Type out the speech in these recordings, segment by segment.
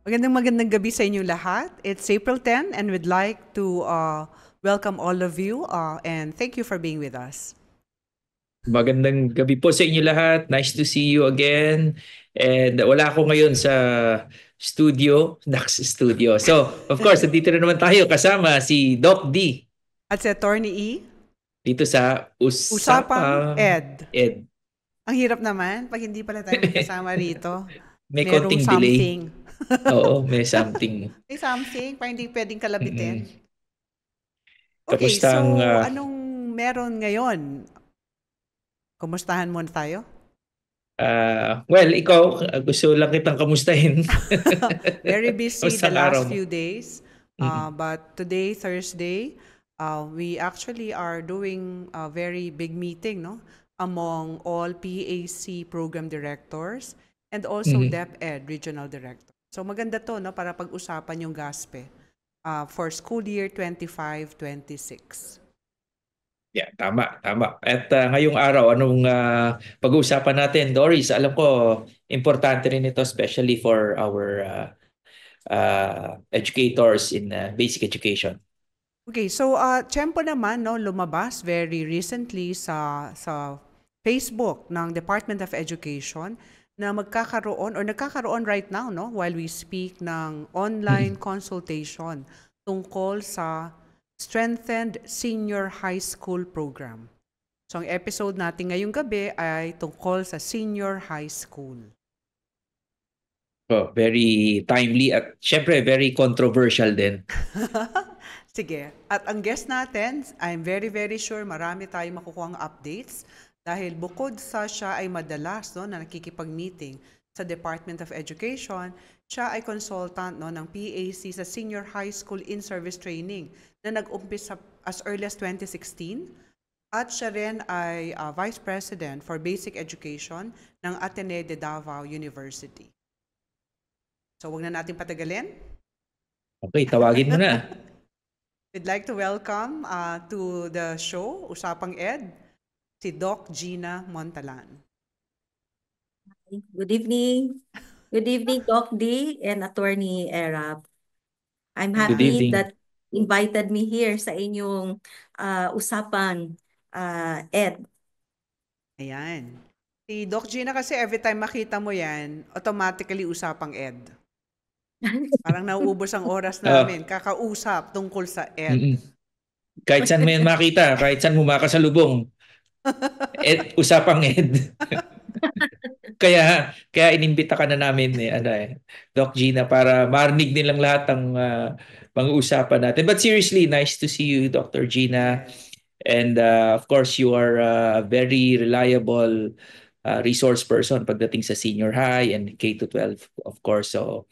Magandang gabi sa inyong lahat. It's April 10 and we'd like to welcome all of you and thank you for being with us. Magandang gabi po sa inyo lahat. Nice to see you again. And wala ako ngayon sa studio, Dax Studio. So, of course, nandito na naman tayo kasama si Doc D At si Attorney E, dito sa Usapang Usapang Ed. Ed. Ang hirap naman pag hindi pala tayo magkasama rito. May Merong konting delay. something. Oo, may something. May something, parang hindi pwedeng kalabitin. Mm-mm. Okay, Kamusta ang... so anong meron ngayon? Kumustahan muna tayo? well, ikaw, gusto lang kitang kamustahin. Very busy Kamusta the ang araw last mo? few days. Mm-mm. But today, Thursday, we actually are doing a very big meeting, no, among all PAC program directors and also Mhm. DepEd regional director. So maganda to, no, para pag-usapan yung GASPE for school year 25-26. Yeah, tama, tama. At ngayong araw, anong pag-uusapan natin, Doris? Alam ko, importante rin ito, especially for our educators in basic education. Okay, so tiyempo naman no lumabas very recently sa Facebook ng Department of Education na magkakaroon or nagkakaroon right now no while we speak ng online Mm. consultation tungkol sa Strengthened Senior High School Program. So ang episode natin ngayong gabi ay tungkol sa senior high school. Oh, very timely at syempre very controversial din. Sige. At ang guest natin, I'm very, very sure marami tayong makukuhang updates dahil bukod sa siya ay madalas no, na nakikipag-meeting sa Department of Education, siya ay consultant no, ng PAC sa Senior High School In-Service Training na nag-umpisa as early as 2016 at siya rin ay Vice President for Basic Education ng Ateneo de Davao University. So wag na natin patagalin. Okay, tawagin mo na. We'd like to welcome to the show, Usapang Ed, si Doc Gina Montalan. Good evening. Good evening, Doc D and Attorney Erap. I'm Good Ayan. happy evening. that invited me here sa inyong usapan, Ed. Ayan. Si Doc Gina kasi every time makita mo yan, automatically Usapang Ed. Parang nauubos ang oras Oh, namin, kakausap tungkol sa Ed. mm-mm. Kahit saan mo yan makita, kahit saan mo makasalubong, usapang Ed. Kaya inimbita ka na namin Doc Gina para marinig nilang lahat ng mga usapan natin. But seriously, nice to see you, Dr. Gina. Yes. And of course, you are a very reliable resource person pagdating sa senior high and K to 12, of course. So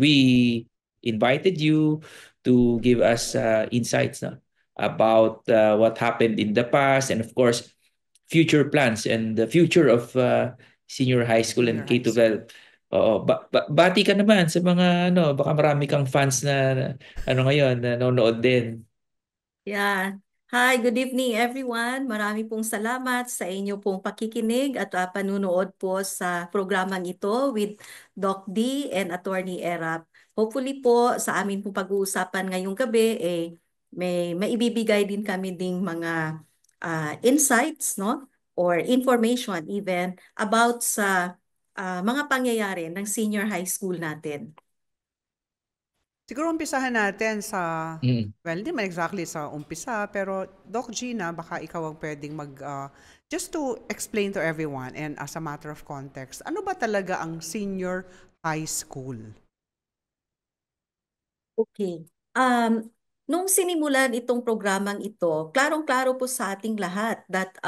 we invited you to give us insights about what happened in the past and of course future plans and the future of senior high school Senior and high school. K-12. Oo, bati ka naman sa mga baka marami kang fans na ngayon na nanonood din. Yeah. Hi, good evening everyone. Marami pong salamat sa inyo pong pakikinig at panunood po sa programang ito with Doc D and Attorney Erap. Hopefully po sa amin pong pag-uusapan ngayong gabi may maibibigay din kami ding mga insights, no, or information even about sa mga pangyayari ng senior high school natin. Siguro umpisahan natin sa, Mm. well, hindi man exactly sa umpisa, pero Doc Gina, baka ikaw ang pwedeng just to explain to everyone and as a matter of context, ano ba talaga ang senior high school? Okay. Nung sinimulan itong programang ito, klarong-klaro po sa ating lahat that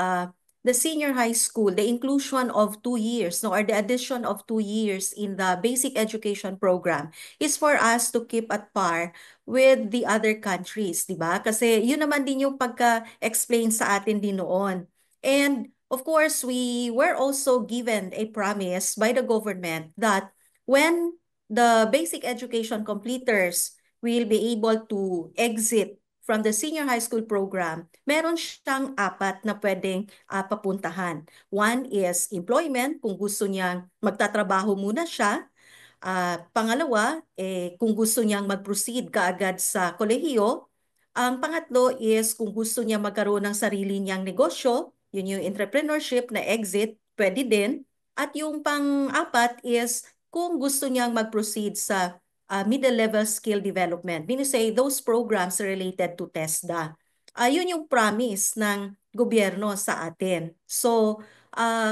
the senior high school, the inclusion of 2 years, no, or the addition of 2 years in the basic education program is for us to keep at par with the other countries, di ba? Kasi yun naman din yung pagka-explain sa atin din noon. And of course, we were also given a promise by the government that when the basic education completers will be able to exit from the senior high school program, meron siyang apat na pwedeng papuntahan. One is employment, kung gusto niyang magtatrabaho muna siya. Pangalawa, kung gusto niyang mag-proceed kaagad sa kolehiyo. Ang pangatlo is kung gusto niya magkaroon ng sarili niyang negosyo, yun yung entrepreneurship na exit, pwede din. At yung pang-apat is kung gusto niyang mag-proceed sa middle level skill development. Meaning say those programs related to TESDA. Yun yung promise ng gobyerno sa atin. So,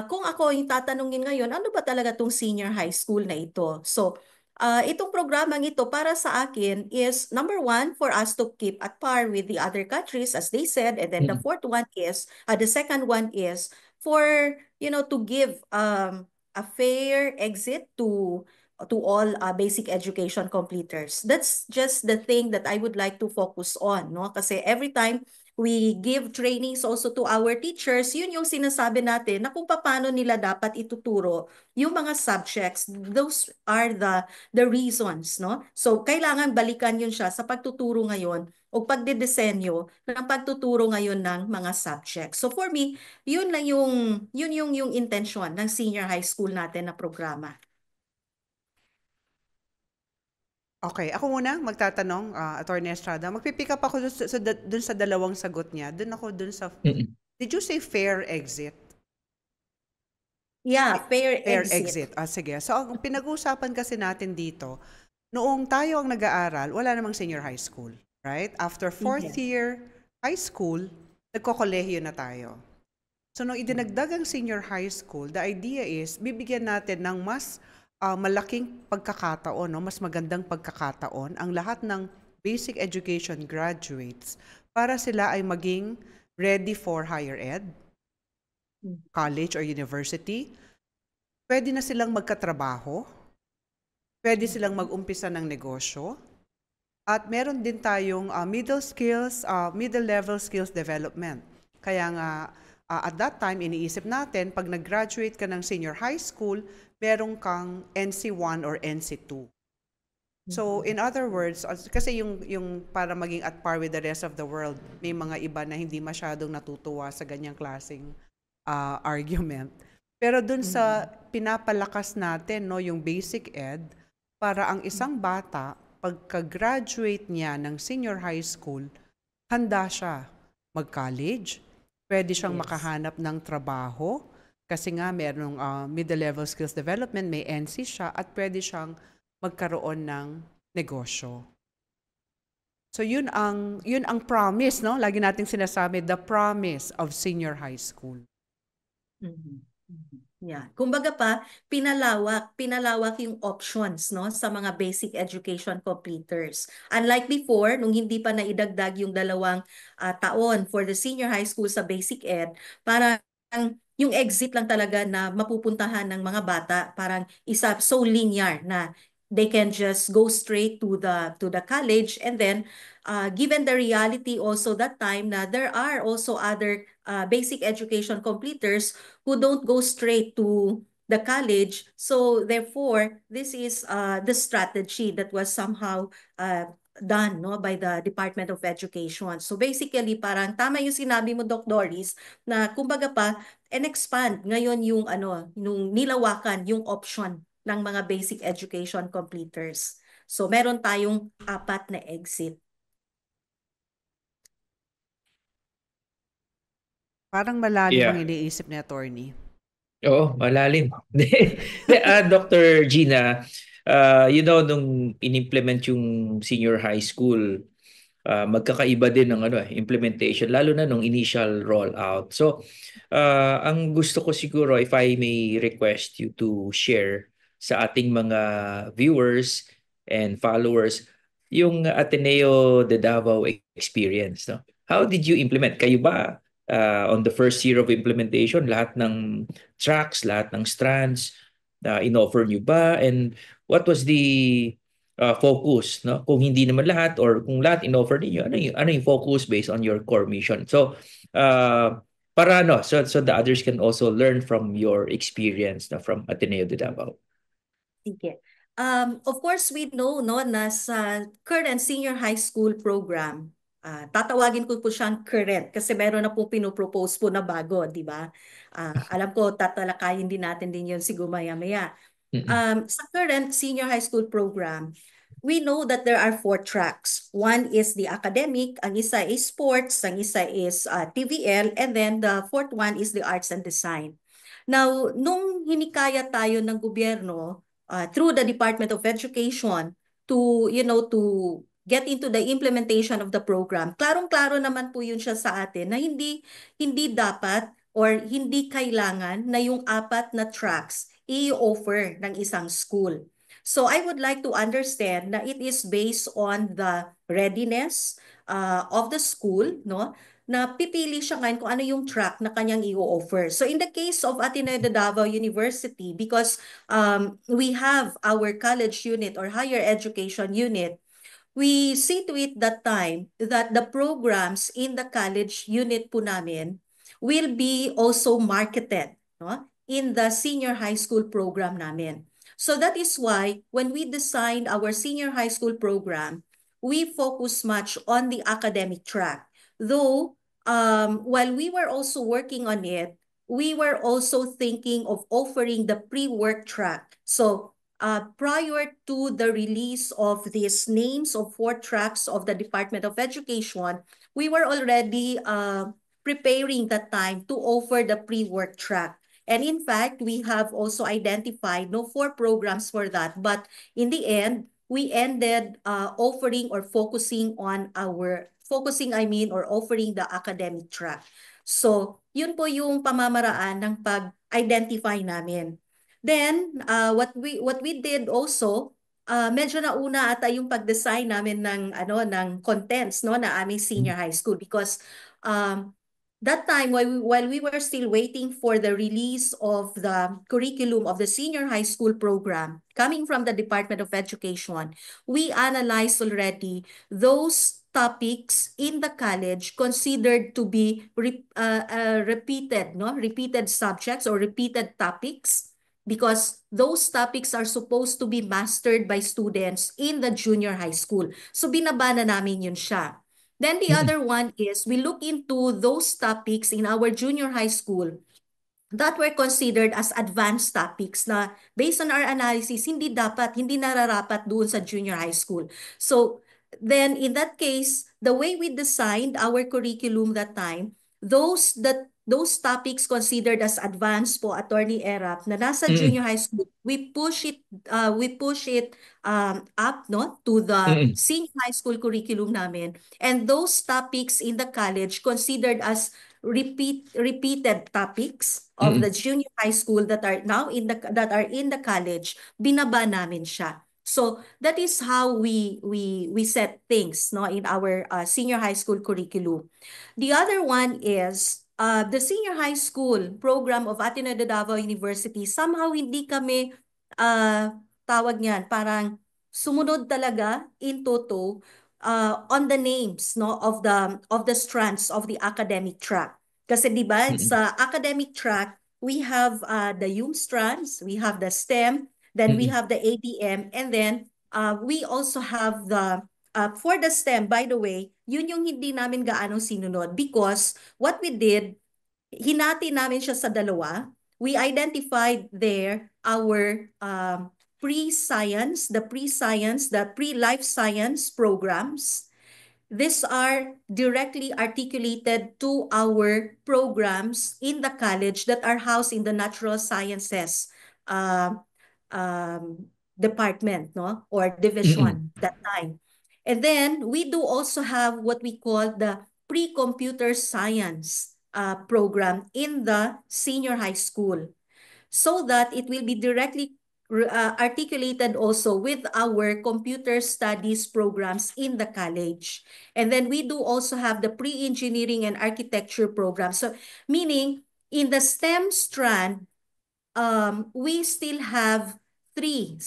kung ako yung tatanungin ngayon, ano ba talaga tong senior high school na ito? So, itong programang ito para sa akin is number one, for us to keep at par with the other countries, as they said. And then the Mm. fourth one is, the second one is for, to give a fair exit to all basic education completers. That's just the thing that I would like to focus on, no? Kasi every time we give trainings also to our teachers, yun yung sinasabi natin na kung paano nila dapat ituturo yung mga subjects. Those are the reasons, no? So, kailangan balikan yun siya sa pagtuturo ngayon o pagdidesenyo ng pagtuturo ngayon ng mga subjects. So, for me, yun yung intention ng senior high school natin na programa. Okay, ako muna magtatanong, Attorney Estrada. Magpipick up ako dun sa dalawang sagot niya. Dun sa, Mm-mm. did you say fair exit? Yeah, fair Fair exit. exit. Sige. So, ang pinag-uusapan kasi natin dito, noong tayo ang nag-aaral, wala namang senior high school. Right? After fourth Yes. year high school, nagkokolehiyo na tayo. So, nung idinagdag ang senior high school, the idea is, bibigyan natin ng mas malaking pagkakataon, no? Mas magandang pagkakataon ang lahat ng basic education graduates para sila ay maging ready for higher ed, college or university. Pwede na silang magkatrabaho, pwede silang mag-umpisa ng negosyo, at meron din tayong middle level skills development. Kaya nga, at that time, iniisip natin, pag nag-graduate ka ng senior high school, meron kang NC1 or NC2. So, in other words, kasi yung para maging at par with the rest of the world, may mga iba na hindi masyadong natutuwa sa ganyang klaseng argument. Pero dun sa pinapalakas natin, no, yung basic ed, para ang isang bata, pagka-graduate niya ng senior high school, handa siya mag-college, pwede siyang Yes. makahanap ng trabaho, kasi nga merong middle level skills development, may NC siya, at pwede siyang magkaroon ng negosyo. So yun ang promise, no? Lagi nating sinasabi, the promise of senior high school. Mhm. Mhm. Yeah. Kumbaga pa, pinalawak yung options, no, sa mga basic education completers. Unlike before, nung hindi pa naidagdag yung 2 taon for the senior high school sa basic ed, parang yung exit lang talaga na mapupuntahan ng mga bata, parang so linear na they can just go straight to the college, and then given the reality also that time na there are also other basic education completers who don't go straight to the college. So therefore, this is the strategy that was somehow done, no, by the Department of Education. So basically, parang tama yung sinabi mo, Doc Doris, na kumbaga pa, expand ngayon yung nung nilawakan yung option ng mga basic education completers. So meron tayong 4 na exit. Parang malalim ang Yeah. iniisip ni attorney. Oo, malalim. Dr. Gina, nung in-implement yung senior high school, magkakaiba din ng implementation, lalo na nung initial rollout. So, ang gusto ko siguro, if I may request you to share sa ating mga viewers and followers, yung Ateneo de Davao experience. No? How did you implement? Kayo ba, on the first year of implementation, lahat ng tracks, lahat ng strands, in-offer nyo ba? And what was the focus, no? Kung hindi naman lahat or kung lahat in-offer niyo, ano yung focus based on your core mission? So, para so the others can also learn from your experience, no, from Ateneo de Davao. Sige. Of course, we know, no, na sa current senior high school program, tatawagin ko po siyang current kasi meron na po pinopropose po na bago, di ba? Alam ko tatalakayin din natin din yun siguro maya-maya. Sa current senior high school program, we know that there are 4 tracks. One is the academic, ang isa is sports, ang isa is TVL, and then the fourth one is the arts and design. Now, nung hinikaya tayo ng gobyerno through the Department of Education to get into the implementation of the program, klarong-klaro naman po yun siya sa atin na hindi dapat or hindi kailangan na yung 4 na tracks i-offer ng isang school. So I would like to understand na it is based on the readiness of the school, no? Na pipili siya ngayon kung ano yung track na kanyang i-offer. So in the case of Ateneo de Davao University, because we have our college unit or higher education unit, we see to it that time that the programs in the college unit po namin will be also marketed, no, in the senior high school program namin. So that is why when we designed our senior high school program, we focus much on the academic track. Though, while we were also working on it, we were also thinking of offering the pre-work track. So prior to the release of these names of 4 tracks of the Department of Education, we were already preparing that time to offer the pre-work track. And in fact, we have also identified 4 programs for that. But in the end, we ended offering or focusing on or offering the academic track. So, yun po yung pamamaraan ng pag-identify namin. Then, what we did also, medyo nauna ata yung pag-design namin ng contents, no, na aming senior high school, because that time while we were still waiting for the release of the curriculum of the senior high school program coming from the Department of Education, we analyzed already those topics in the college considered to be repeated subjects or repeated topics, because those topics are supposed to be mastered by students in the junior high school. So binaba na namin yun siya. Then the other one is we look into those topics in our junior high school that were considered as advanced topics na based on our analysis, hindi nararapat doon sa junior high school. So then in that case, the way we designed our curriculum that time, those topics considered as advanced po, Attorney Erap, na nasa junior high school, we push it up, no, to the senior high school curriculum namin. And those topics in the college considered as repeated topics of the junior high school that are now in the college, binaba namin siya. So that is how we set things, no, in our senior high school curriculum. The other one is the senior high school program of Ateneo de Davao University. Somehow hindi kami tawag niyan, parang sumunod talaga in toto on the names, no, of the strands of the academic track. Kasi 'di ba, sa academic track, we have the UM strands, we have the STEM, then we have the ABM, and then we also have the for the STEM, by the way, yun yung hindi namin gaano sinunod, because what we did, hinati namin siya sa dalawa. We identified there our pre-science, the pre-life science programs. These are directly articulated to our programs in the college that are housed in the natural sciences department, no, or division that time. And then we do also have what we call the pre-computer science program in the senior high school, so that it will be directly articulated also with our computer studies programs in the college. And then we do also have the pre-engineering and architecture program. So meaning in the STEM strand, we still have 3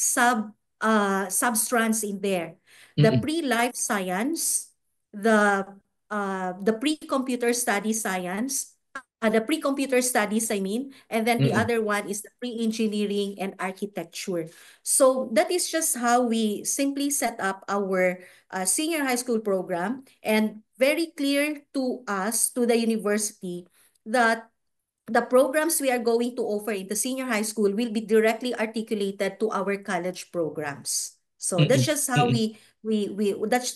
sub-strands in there. The pre-life science, the pre-computer study science, the pre-computer studies, I mean, and then the other one is the pre-engineering and architecture. So that is just how we simply set up our senior high school program, and very clear to us, to the university, that the programs we are going to offer in the senior high school will be directly articulated to our college programs. So that's Mm-mm. just how Mm-mm.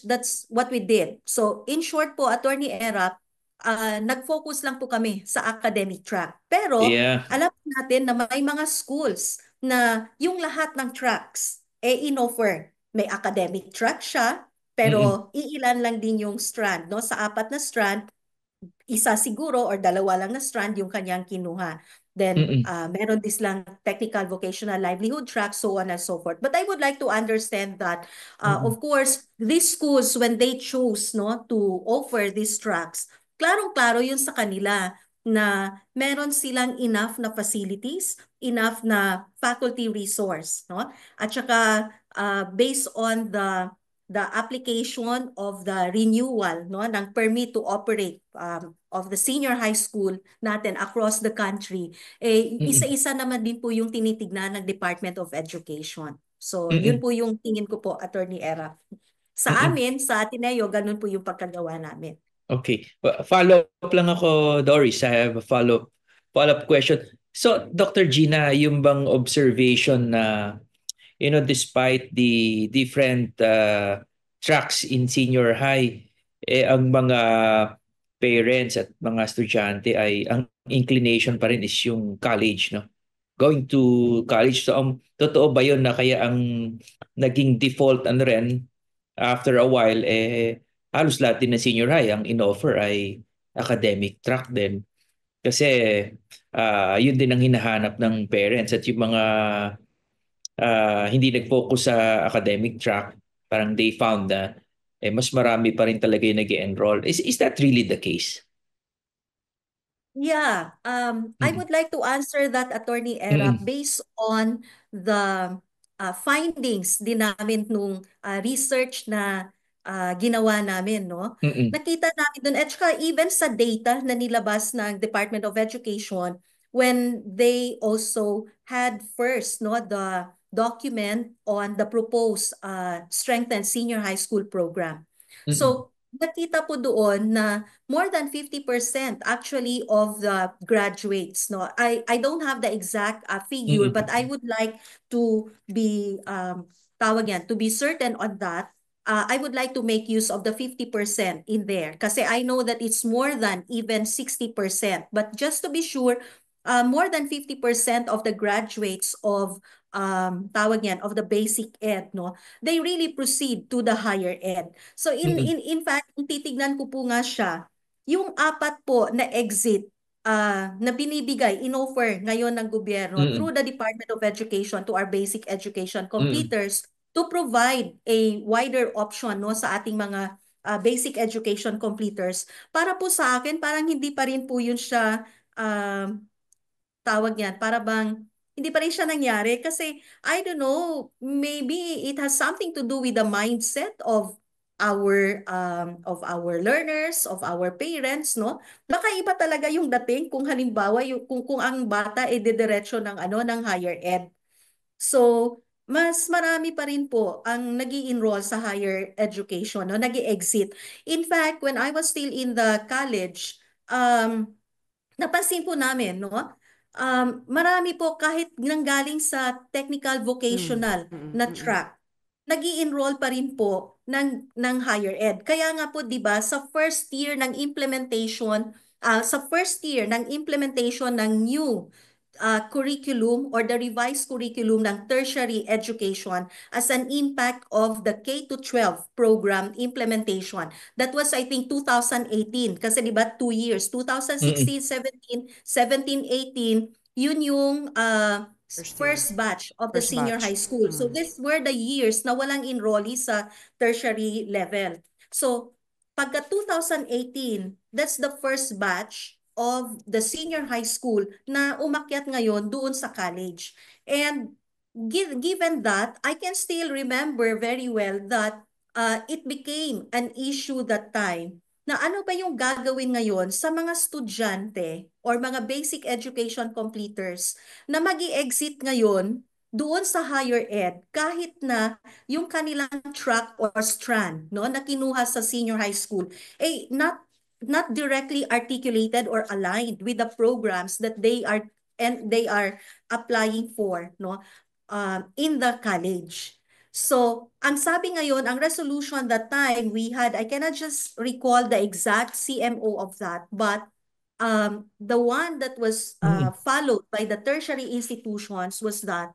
that's what we did. So in short po, Attorney Erap, nag-focus lang po kami sa academic track. Pero Yeah. alam natin na may mga schools na yung lahat ng tracks in-offer. May academic track siya, Mm-mm. pero iilan lang din yung strand, no? Sa 4 na strand, isa siguro or 2 lang na strand yung kanyang kinuha. Then, Mm-mm. meron din lang technical, vocational, livelihood track, so on and so forth. But I would like to understand that, Mm-mm. of course, these schools, when they choose no, to offer these tracks, klarong-klaro yun sa kanila na meron silang enough na facilities, enough na faculty resource, no? At saka, based on the application of the renewal no ng permit to operate of the senior high school natin across the country, Mm-mm. isa-isa naman din po yung tinitignan ng Department of Education. So yun Mm-mm. po yung tingin ko po, Attorney Era. Sa Mm-mm. amin, sa Ateneo, ganun po yung pagkagawa namin. Okay. Follow up lang ako, Doris. I have a follow-up question. So, Dr. Gina, yung bang observation na, despite the different tracks in senior high, ang mga parents at mga estudyante ay ang inclination pa rin is yung college, no? Going to college. So, totoo ba yun na kaya ang naging default ano rin after a while, halos lahat din ng senior high ang in-offer ay academic track din. Kasi yun din ang hinahanap ng parents at yung mga hindi nag-focus sa academic track, parang they found na mas marami pa rin talaga yung nag-enroll. Is that really the case? Yeah, I Mm-mm. would like to answer that, Attorney Era, Mm-mm. based on the findings din namin nung research na ginawa namin, no? Mm-mm. Nakita namin dun, at saka even sa data na nilabas ng Department of Education when they also had first, no, the document on the proposed strengthened senior high school program. Mm-mm. So, nakita po doon na more than 50% actually of the graduates, no, I don't have the exact figure, but I Mm-mm. would like to be tawag yan, to be certain on that. I would like to make use of the 50% in there kasi I know that it's more than even 60%, but just to be sure, more than 50% of the graduates of tawag yan, of the basic ed, no, they really proceed to the higher ed. So Mm-mm. in fact, kung titignan ko po nga siya, yung 4 po na exit na binibigay, in-offer ngayon ng gobyerno Mm-mm. through the Department of Education to our basic education Mm-mm. completers to provide a wider option no sa ating mga basic education completers. Para po sa akin, parang hindi pa rin po yun siya tawag yan, para bang hindi pa rin siya nangyari kasi I don't know, maybe it has something to do with the mindset of our learners, of our parents, no? Baka iba talaga yung dating kung halimbawa yung kung ang bata ay didiretso ng ng higher ed. So, mas marami pa rin po ang nag-i-enroll sa higher education, no? Nag-i-exit. In fact, when I was still in the college, napansin po namin, no? Marami po kahit nanggaling sa technical Mm. vocational Mm. na Mm. track, nag-i-enroll pa rin po ng higher ed. Kaya nga po, 'di ba, sa first year ng implementation, ng new curriculum or the revised curriculum ng tertiary education as an impact of the K to 12 program implementation. That was, I think, 2018. Kasi di ba, 2 years. Mm-mm. 2016, 17, 17, 18, yun yung First year. first batch of the First senior batch. high school. So Mm. these were the years na walang enrollee sa tertiary level. So pagka 2018, that's the first batch of the senior high school na umakyat ngayon doon sa college. And given that, I can still remember very well that it became an issue that time na ano ba yung gagawin ngayon sa mga estudyante or mga basic education completers na mag-i-exit ngayon doon sa higher ed kahit na yung kanilang track or strand no na kinuha sa senior high school not not directly articulated or aligned with the programs that they are applying for, no, in the college. So, ang sabi ngayon, ang resolution that time we had, I cannot just recall the exact CMO of that, but the one that was followed by the tertiary institutions was that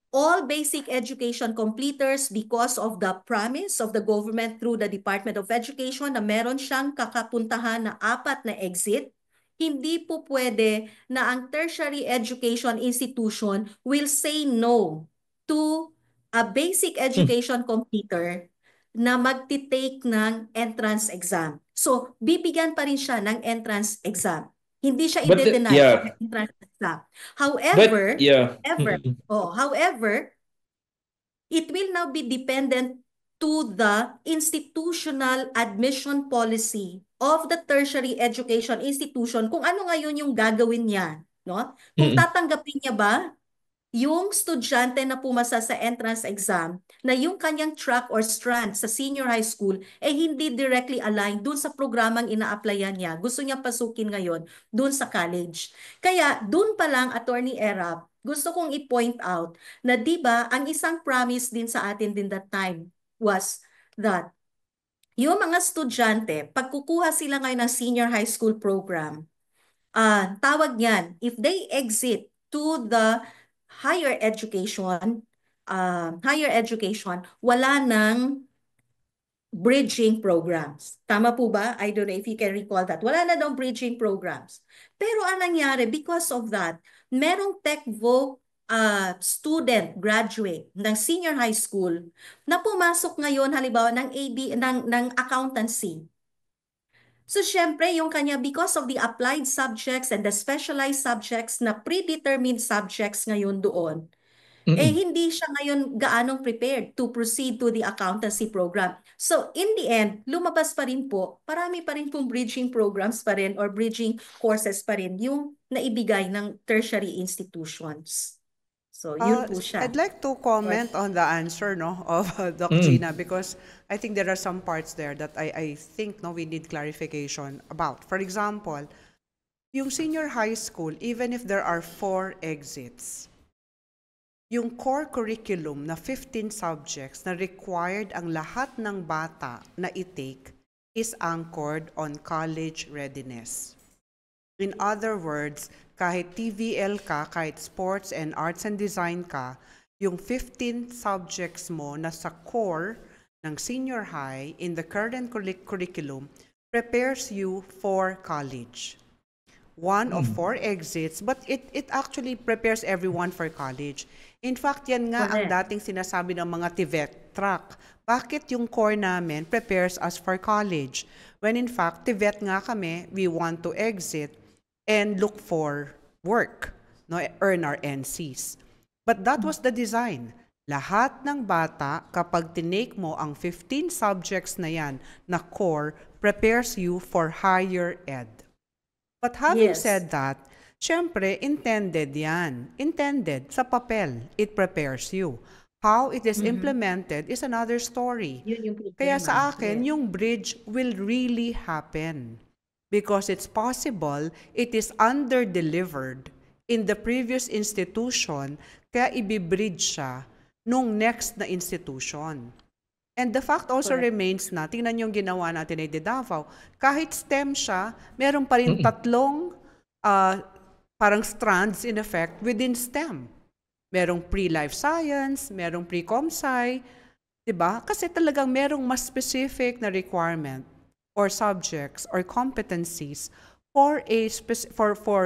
all basic education completers, because of the promise of the government through the Department of Education na meron siyang kakapuntahan na 4 na exit, hindi po pwede na ang tertiary education institution will say no to a basic education completer na magti-take ng entrance exam. So, bibigyan pa rin siya ng entrance exam. Hindi siya But i-deny yeah, ang entrance exam. but However, yeah. however, it will now be dependent to the institutional admission policy of the tertiary education institution kung ano ngayon yung gagawin niya, no? Kung tatanggapin niya ba yung estudyante na pumasa sa entrance exam na yung kanyang track or strand sa senior high school eh hindi directly aligned dun sa programang ina-applyan niya. Gusto niya pasukin ngayon dun sa college. Kaya dun pa lang, Attorney Erap, gusto kong i-point out na 'di ba ang isang promise din sa atin din that time was that yung mga estudyante, pag kukuha sila ngayon ng senior high school program, tawag niyan, if they exit to the higher education, wala nang bridging programs. Tama po ba? I don't know if you can recall that. Wala na daw bridging programs. Pero ang nangyari, because of that, merong TechVoc student, graduate ng senior high school na pumasok ngayon halimbawa ng accountancy. So, syempre, yung kanya, because of the applied subjects and the specialized subjects na predetermined subjects ngayon doon, eh hindi siya ngayon gaanong prepared to proceed to the accountancy program. So, in the end, lumabas pa rin po, marami pa rin pong bridging programs pa rin or bridging courses pa rin yung naibigay ng tertiary institutions. So, yun po siya. I'd like to comment on the answer of Doc Gina, because I think there are some parts there that I think we need clarification about. For example, yung senior high school, even if there are 4 exits, yung core curriculum na 15 subjects na required ang lahat ng bata na i-take is anchored on college readiness. In other words, kahit TVL ka, kahit sports and arts and design ka, yung 15 subjects mo na sa core ng senior high in the current curriculum prepares you for college. One of 4 exits, but it actually prepares everyone for college. In fact, yan nga ang dating sinasabi ng mga TVET track. Bakit yung core namin prepares us for college? When in fact, TVET nga kami, we want to exit and look for work, earn our NCs. But that was the design. Lahat ng bata, kapag tinake mo ang 15 subjects na yan na core, prepares you for higher ed. But having said that, syempre, intended yan. Intended, sa papel, it prepares you. How it is implemented is another story. Kaya sa akin, yung bridge will really happen. Because it's possible, it is under-delivered in the previous institution, kaya ibibridge siya nung next na institution. And the fact also remains na, tingnan yung ginawa natin ay Davao, kahit STEM siya, meron pa rin 3 parang strands in effect within STEM. Merong pre-life science, merong pre-comsci, diba? Kasi talagang merong mas specific na requirement or subjects or competencies for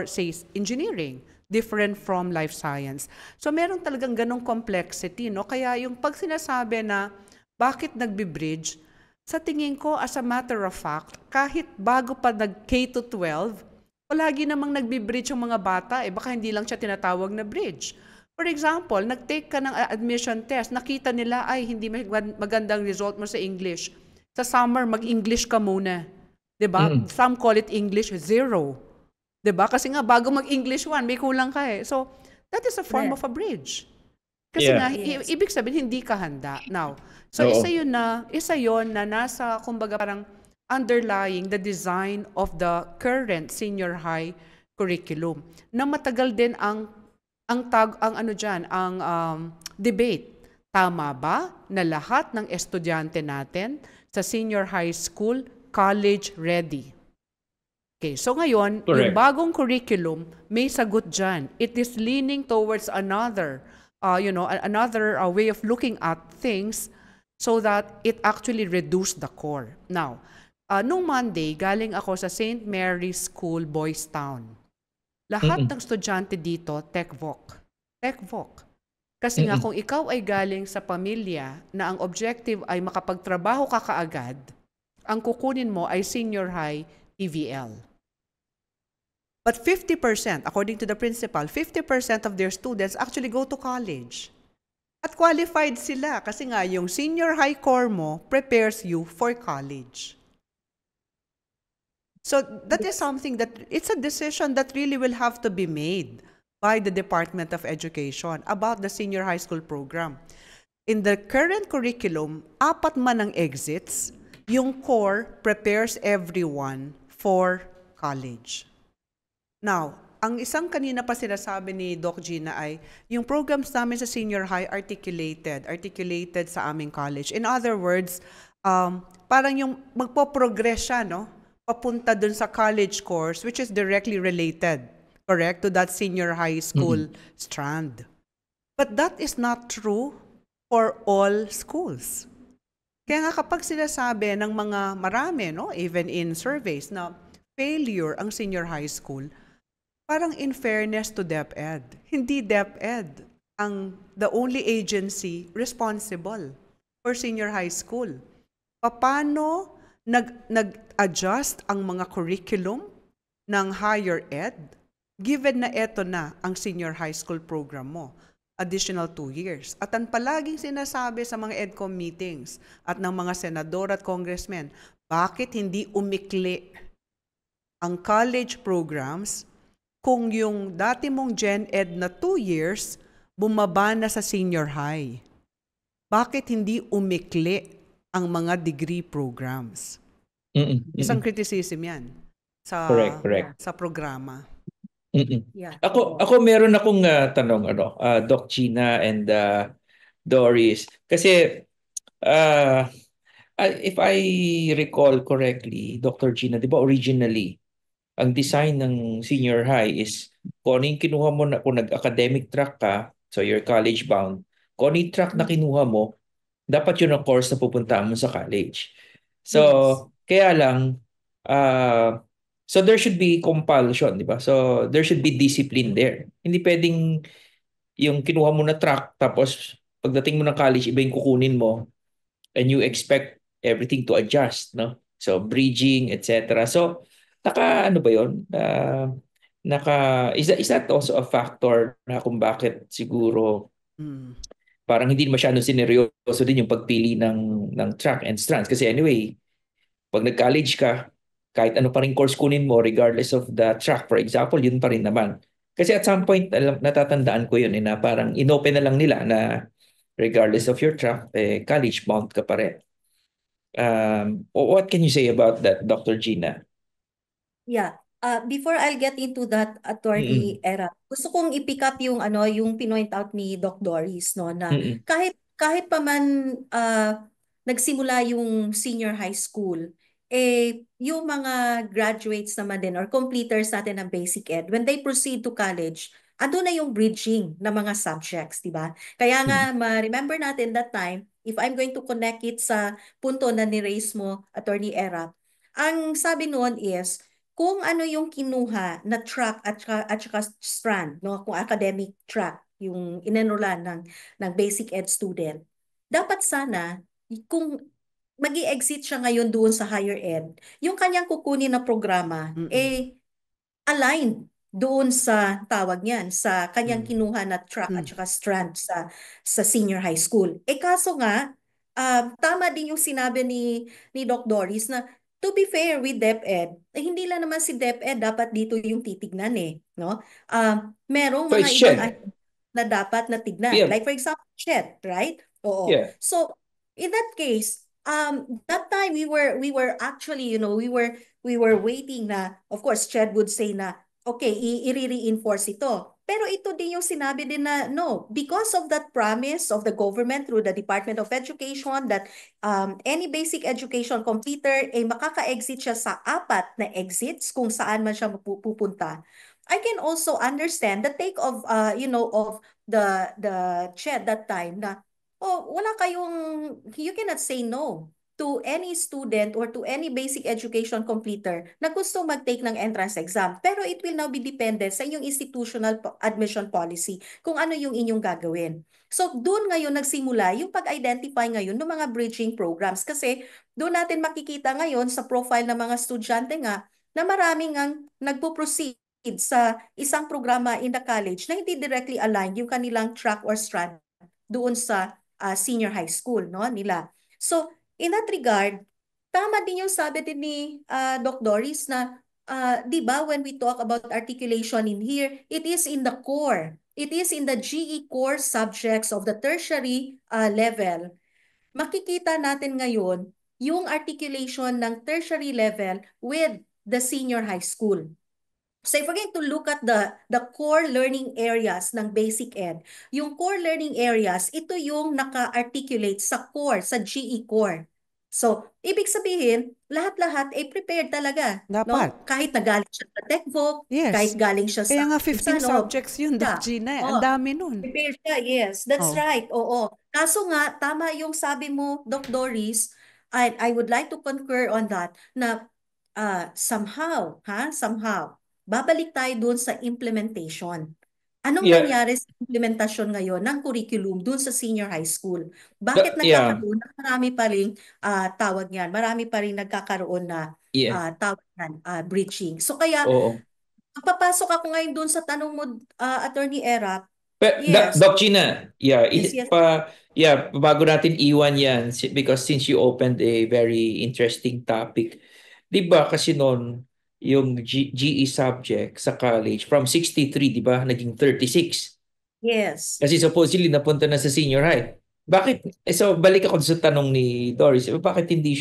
say engineering, different from life science. So meron talagang ganong complexity, Kaya yung pag sinasabi na bakit nagbi-bridge, sa tingin ko as a matter of fact, kahit bago pa nag-K-12, palagi namang nagbi-bridge yung mga bata, baka hindi lang siya tinatawag na bridge. For example, nag-take ka ng admission test, nakita nila ay hindi magandang result mo sa English. Sa summer, mag-English ka muna. Diba? Some call it English 0. Diba? Kasi nga, bago mag-English 1, may kulang ka So, that is a form of a bridge. Kasi nga, ibig sabihin, hindi ka handa. Now, so isa yun na nasa, kumbaga parang, underlying the design of the current senior high curriculum na matagal din ang ano diyan, ang debate. Tama ba na lahat ng estudyante natin sa senior high school college ready? Okay, so ngayon, yung Correct. bagong curriculum may sagot diyan. It is leaning towards another another way of looking at things so that it actually reduced the core. Now, nung Monday, galing ako sa St. Mary's School, Boys Town. Lahat Mm-mm. ng estudyante dito, TechVoc. TechVoc. Kasi nga Mm-mm. kung ikaw ay galing sa pamilya na ang objective ay makapagtrabaho ka kaagad, ang kukunin mo ay senior high TVL. But 50%, according to the principal, 50% of their students actually go to college. At qualified sila kasi nga yung senior high core mo prepares you for college. So that is something that it's a decision that really will have to be made by the Department of Education about the senior high school program. In the current curriculum, 4 man ang exits, yung core prepares everyone for college. Now, ang isang kanina pa sinasabi ni Doc Gina ay, yung programs namin sa senior high articulated sa aming college. In other words, parang yung magpo-progress siya, no? Papunta dun sa college course which is directly related, correct, to that senior high school strand. But that is not true for all schools. Kaya nga kapag sinasabi ng mga marami, no, even in surveys, na failure ang senior high school, parang in fairness to DepEd. Hindi DepEd ang the only agency responsible for senior high school. Paano nag-adjust ang mga curriculum ng higher ed given na eto na ang senior high school program mo, additional 2 years. At ang palaging sinasabi sa mga EDCOM meetings at ng mga senador at congressmen, bakit hindi umikli ang college programs kung yung dati mong Gen Ed na 2 years, bumaba na sa senior high? Bakit hindi umikli ang mga degree programs? Isang criticism yan Correct. sa programa. Yeah. Ako meron akong tanong, Doc Gina and Doris. Kasi if I recall correctly, Dr. Gina, di ba originally, ang design ng senior high is kung ano yung kinuha mo na, kung nag-academic track ka, so you're college bound, kung ano yung track na kinuha mo, dapat yun ang course na pupuntahan mo sa college. So, kaya lang, so there should be compulsion, di ba? So, there should be discipline there. Hindi pwedeng yung kinuha mo na track, tapos pagdating mo ng college, iba yung kukunin mo, and you expect everything to adjust, no? So, bridging, etc. So, ano ba yun? Is that also a factor na kung bakit siguro parang hindi masyadong sineryoso din yung pagpili ng track and strands? Kasi anyway, pag nag-college ka, kahit ano pa rin course kunin mo regardless of the track, for example, yun pa rin naman. Kasi at some point, natatandaan ko yun na parang inopen na lang nila na regardless of your track, college bound ka pa rin. What can you say about that, Dr. Gina? Yeah. Before I'll get into that, Attorney Era, gusto kong i-pick up yung pinoint out ni Doc Doris, no, na kahit pa man nagsimula yung senior high school, yung mga graduates naman din or completers natin ng basic ed, when they proceed to college, ando na yung bridging na mga subjects, di ba? Kaya nga, ma-remember natin that time, if I'm going to connect it sa punto na ni-raise mo, Attorney Era, ang sabi noon is, kung ano yung kinuha na track at saka strand, no, kung academic track, yung inenrolan ng basic ed student, dapat sana, kung magi-exit siya ngayon doon sa higher ed, yung kanyang kukunin na programa, aligned doon sa tawag niyan, sa kanyang kinuha na track at saka strand sa senior high school. Kaso nga, tama din yung sinabi ni Doc Doris na to be fair with DepEd, hindi lang naman si DepEd dapat dito yung titignan no? Merong So mga it's ibang SHED. na dapat na tignan. Yeah. Like for example, SHED, right? Oo. Yeah. So, in that case, that time we were actually, we were waiting na, of course, Chad would say na, okay, i-reinforce ito. Pero ito din yung sinabi din na, no, because of that promise of the government through the Department of Education that any basic education completer, makaka-exit siya sa 4 na exits kung saan man siya pupunta. I can also understand the take of, of the Chad that time na, oh, you cannot say no to any student or to any basic education completer na gusto mag-take ng entrance exam. Pero it will now be dependent sa inyong institutional admission policy kung ano yung inyong gagawin. So doon ngayon nagsimula yung pag-identify ngayon ng mga bridging programs kasi doon natin makikita ngayon sa profile ng mga estudyante nga na maraming ang nagpo-proceed sa isang programa in the college na hindi directly aligned yung kanilang track or strand doon sa senior high school, no, nila. So, in that regard, tama din yung sabi din ni Doc Doris na, di ba, when we talk about articulation in here, it is in the core. It is in the GE core subjects of the tertiary level. Makikita natin ngayon yung articulation ng tertiary level with the senior high school. So if we're going to look at the core learning areas ng basic ed, yung core learning areas, ito yung naka-articulate sa core, sa GE core. So, ibig sabihin, lahat-lahat ay prepared talaga. No? Dapat. Kahit nagaling siya sa TechVoc, kahit Yes. galing siya Kaya sa... nga 15 subjects yun, Yeah. Doc Gina. Ang dami nun. Prepared siya, yes. That's Oh. right, oo. Kaso nga, tama yung sabi mo, Doc Doris, I would like to concur on that, na somehow, babalik tayo doon sa implementation. Anong nangyari sa implementasyon ngayon ng curriculum doon sa senior high school? Bakit nagkakaroon na marami pa rin tawag niyan? Marami pa rin nagkakaroon na tawag niyan, breaching. So kaya, papasok ako ngayon doon sa tanong mo, Attorney Erap. Yes. Doc Gina, Yes. bago natin iwan yan, because since you opened a very interesting topic, di ba kasi noon, yung GE subject sa college, from 63, di ba, naging 36. Yes. Kasi supposedly napunta na sa senior high. Bakit? So balik ako sa tanong ni Doris, bakit hindi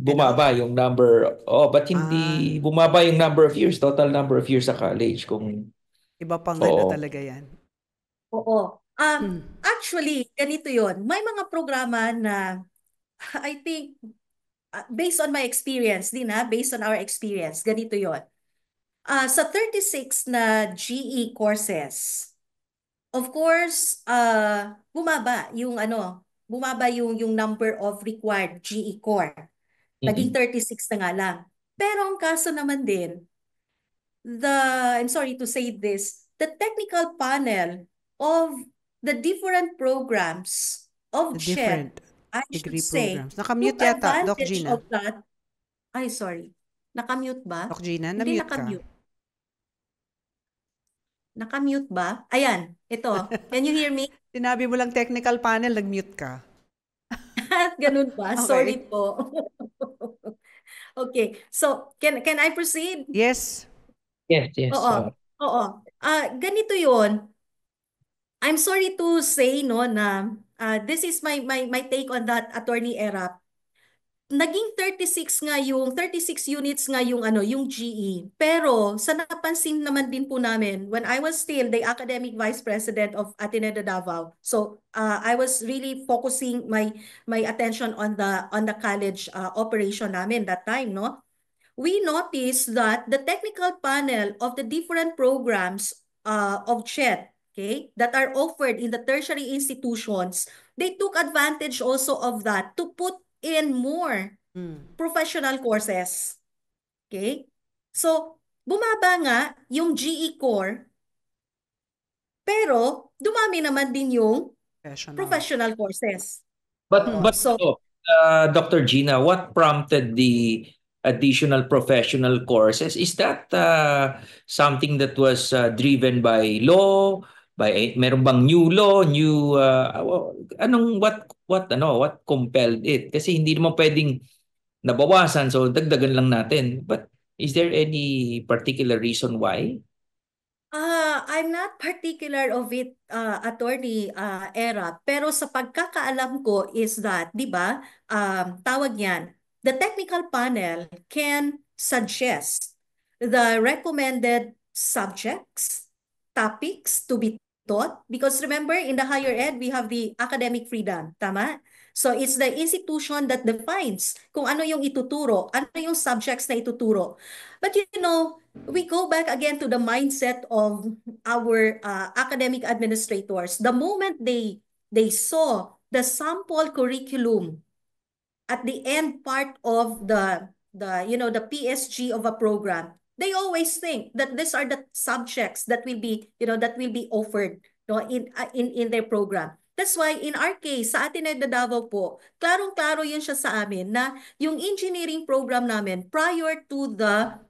bumaba yung number, ba't hindi bumaba yung number of years, total number of years sa college kung... Iba pang ano talaga yan. Oo. Actually, ganito yon. May mga programa na, I think, based on my experience din based on our experience, ganito yon. Sa 36 na GE courses, of course, bumaba yung number of required GE core. Naging 36 na nga lang. Pero ang kaso naman din, I'm sorry to say this, the technical panel of the different programs of CHED, I should say, nakamute yata, Doc Gina. Ay, sorry. Nakamute ba? Doc Gina, Hindi na-mute ka. Nakamute ba? Ayan, ito. Can you hear me? Sinabi mo lang technical panel, nag-mute ka. Ganun ba? Okay. Sorry po. Okay. So, can I proceed? Yes. Yes. Oo. Ganito yon. I'm sorry to say na this is my take on that, Attorney Erap. Naging 36 units nga yung GE. Pero sa napansin naman din po namin when I was still the academic vice president of Ateneo de Davao. So I was really focusing my attention on the college operation namin that time, no? We noticed that the technical panel of the different programs of CHED, okay, that are offered in the tertiary institutions, they took advantage also of that to put in more professional courses. Okay? So, bumaba nga yung GE core, pero dumami naman din yung professional courses. But Dr. Gina, what prompted the additional professional courses? Is that something that was driven by law? Meron bang new law, what compelled it? Kasi hindi naman pwedeng nabawasan, so dagdagan lang natin. But is there any particular reason why? I'm not particular of it, Attorney Era, pero sa pagkakaalam ko is that, di ba, tawag yan, the technical panel can suggest the recommended subjects, topics to be taught. Because remember, in the higher ed, we have the academic freedom, tama? So it's the institution that defines kung ano yung ituturo, ano yung subjects na ituturo. But you know, we go back again to the mindset of our academic administrators. The moment they saw the sample curriculum at the end part of the the PSG of a program, they always think that these are the subjects that will be offered, no, in their program. That's why in our case sa Ateneo de Davao po, klarong-klaro yun siya sa amin na yung engineering program namin prior to the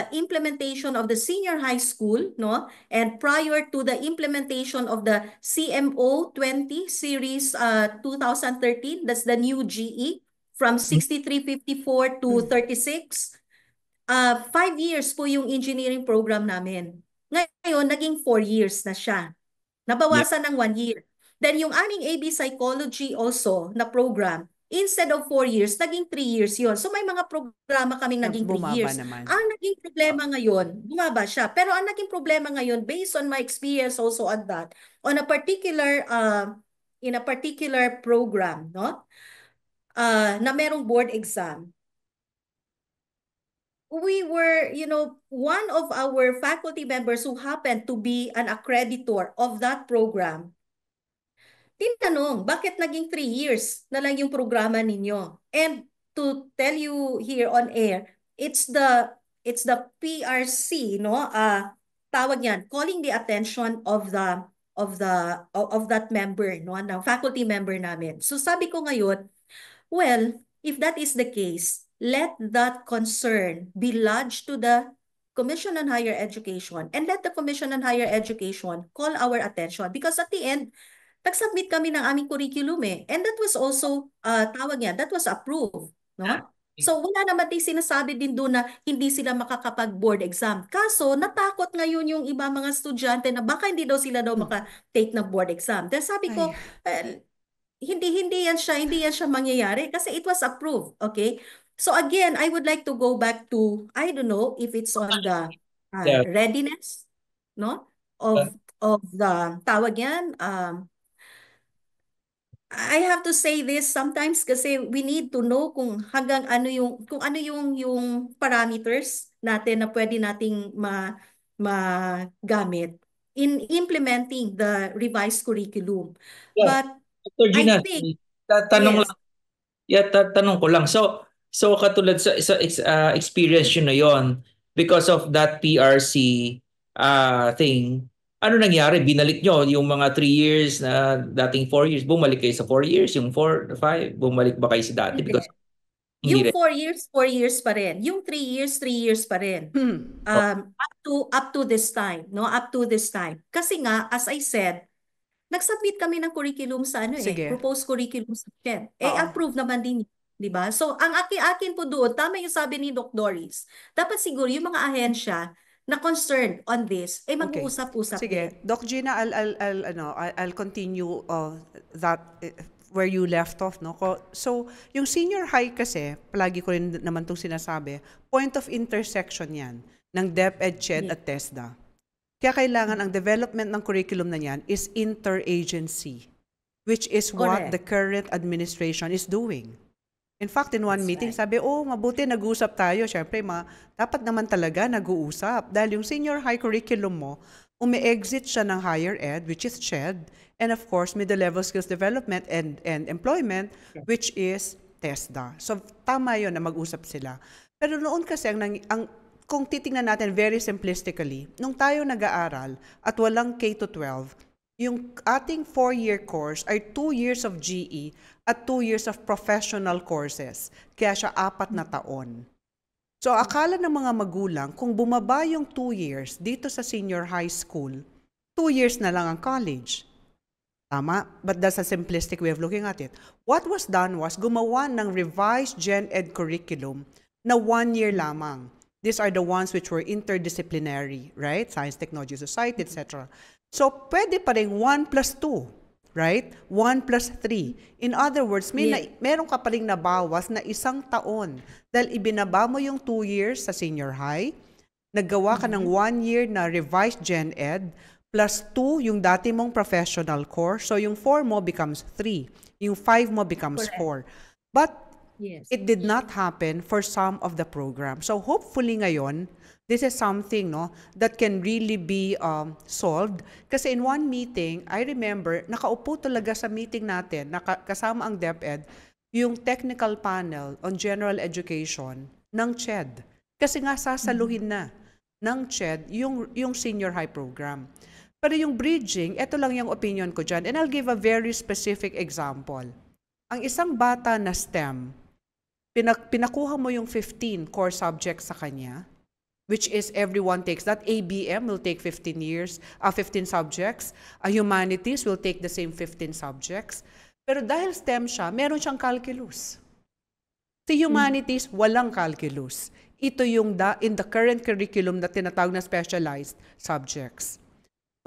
implementation of the senior high school, no, and prior to the implementation of the CMO 20 series 2013, that's the new GE, from 6354 to 36. 5 years po yung engineering program namin. Ngayon, naging 4 years na siya. Nabawasan ng 1 year. Then yung aming AB Psychology also na program, instead of 4 years, naging 3 years yon. So may mga programa kaming naging 3 Bumaba years. naman. Ang naging problema ngayon, bumaba siya. Pero ang naging problema ngayon, based on my experience also on that, on a particular, in a particular program, no? Na merong board exam, we were, one of our faculty members who happened to be an accreditor of that program, tinanong, bakit naging 3 years na lang yung programa ninyo? And to tell you here on air, it's the PRC, no? Tawag yan, calling the attention of that member, no, ng faculty member namin. So sabi ko ngayon, well, if that is the case, let that concern be lodged to the Commission on Higher Education and let the Commission on Higher Education call our attention because at the end, nag-submit kami ng aming curriculum and that was also, tawag niya, that was approved, no? So wala naman din sinasabi din doon na hindi sila makakapag-board exam. Kaso natakot ngayon yung iba mga estudyante na baka hindi daw sila maka-take ng board exam. Dahil sabi ko, hindi yan siya mangyayari kasi it was approved, okay? So again, I would like to go back to, I don't know if it's on the readiness, no, of the tawag yan. I have to say this sometimes kasi we need to know kung hanggang ano yung parameters natin na pwede nating magamit in implementing the revised curriculum. Yeah. But Dr. Gina, I think tanong yes. lang. Yeah, tanong ko lang. So katulad sa experience yun na yon, because of that PRC thing, ano nangyari? Binalik nyo yung mga 3 years na dating 4 years, bumalik kayo sa 4 years, yung 4, 5, bumalik ba kayo sa dati? Because yung 4 years pa rin. Yung 3 years pa rin. Up to this time, no? Up to this time. Kasi nga, as I said, nag-submit kami ng curriculum sa proposed curriculum sa CHED. Approve naman din, di ba? So, ang akin po doon, tama yung sabi ni Doc Doris, dapat siguro yung mga ahensya na concerned on this, mag-uusap-usap din. Sige, Doc Gina, I'll continue that where you left off, no? So, yung senior high kasi, palagi ko rin naman itong sinasabi, point of intersection yan ng DepEd, CHED at TESDA. Kaya kailangan ang development ng curriculum na yan is interagency, which is what the current administration is doing. In fact, in one meeting, sabi, mabuti nag-uusap tayo. Siyempre, dapat naman talaga nag-uusap. Dahil yung senior high curriculum mo, umi-exit siya ng higher ed, which is CHED, and of course, middle level skills development and employment, which is TESDA. So, tama yun na mag-usap sila. Pero noon kasi, kung titingnan natin very simplistically, nung tayo nag-aaral at walang K-12, yung ating 4-year course ay 2 years of GE at 2 years of professional courses. Kaya siya 4 na taon. So akala ng mga magulang, kung bumaba yung 2 years dito sa senior high school, 2 years na lang ang college. Tama? But that's a simplistic way of looking at it. What was done was gumawa ng revised Gen Ed curriculum na 1 year lamang. These are the ones which were interdisciplinary, right? Science, technology, society, etc. So, pwede pa rin 1 plus 2, right? 1 plus 3. In other words, meron ka pa rin nabawas na 1 taon dahil ibinaba mo yung 2 years sa senior high, naggawa ka ng 1 year na revised Gen Ed, plus 2 yung dati mong professional course. So, yung 4 mo becomes 3. Yung 5 mo becomes 4. But, it did not happen for some of the program. So hopefully ngayon, this is something that can really be solved. Kasi in one meeting, I remember, nakaupo talaga sa meeting natin, kasama ang DepEd, yung technical panel on general education ng CHED. Kasi nga sasaluhin na ng CHED yung senior high program. Pero yung bridging, ito lang yung opinion ko dyan. And I'll give a very specific example. Ang isang bata na STEM, pinakuha mo yung 15 core subjects sa kanya, which is everyone takes that. ABM will take 15 subjects. Humanities will take the same 15 subjects. Pero dahil STEM siya, meron siyang calculus. Sa humanities, walang calculus. Ito yung in the current curriculum na tinatawag na specialized subjects.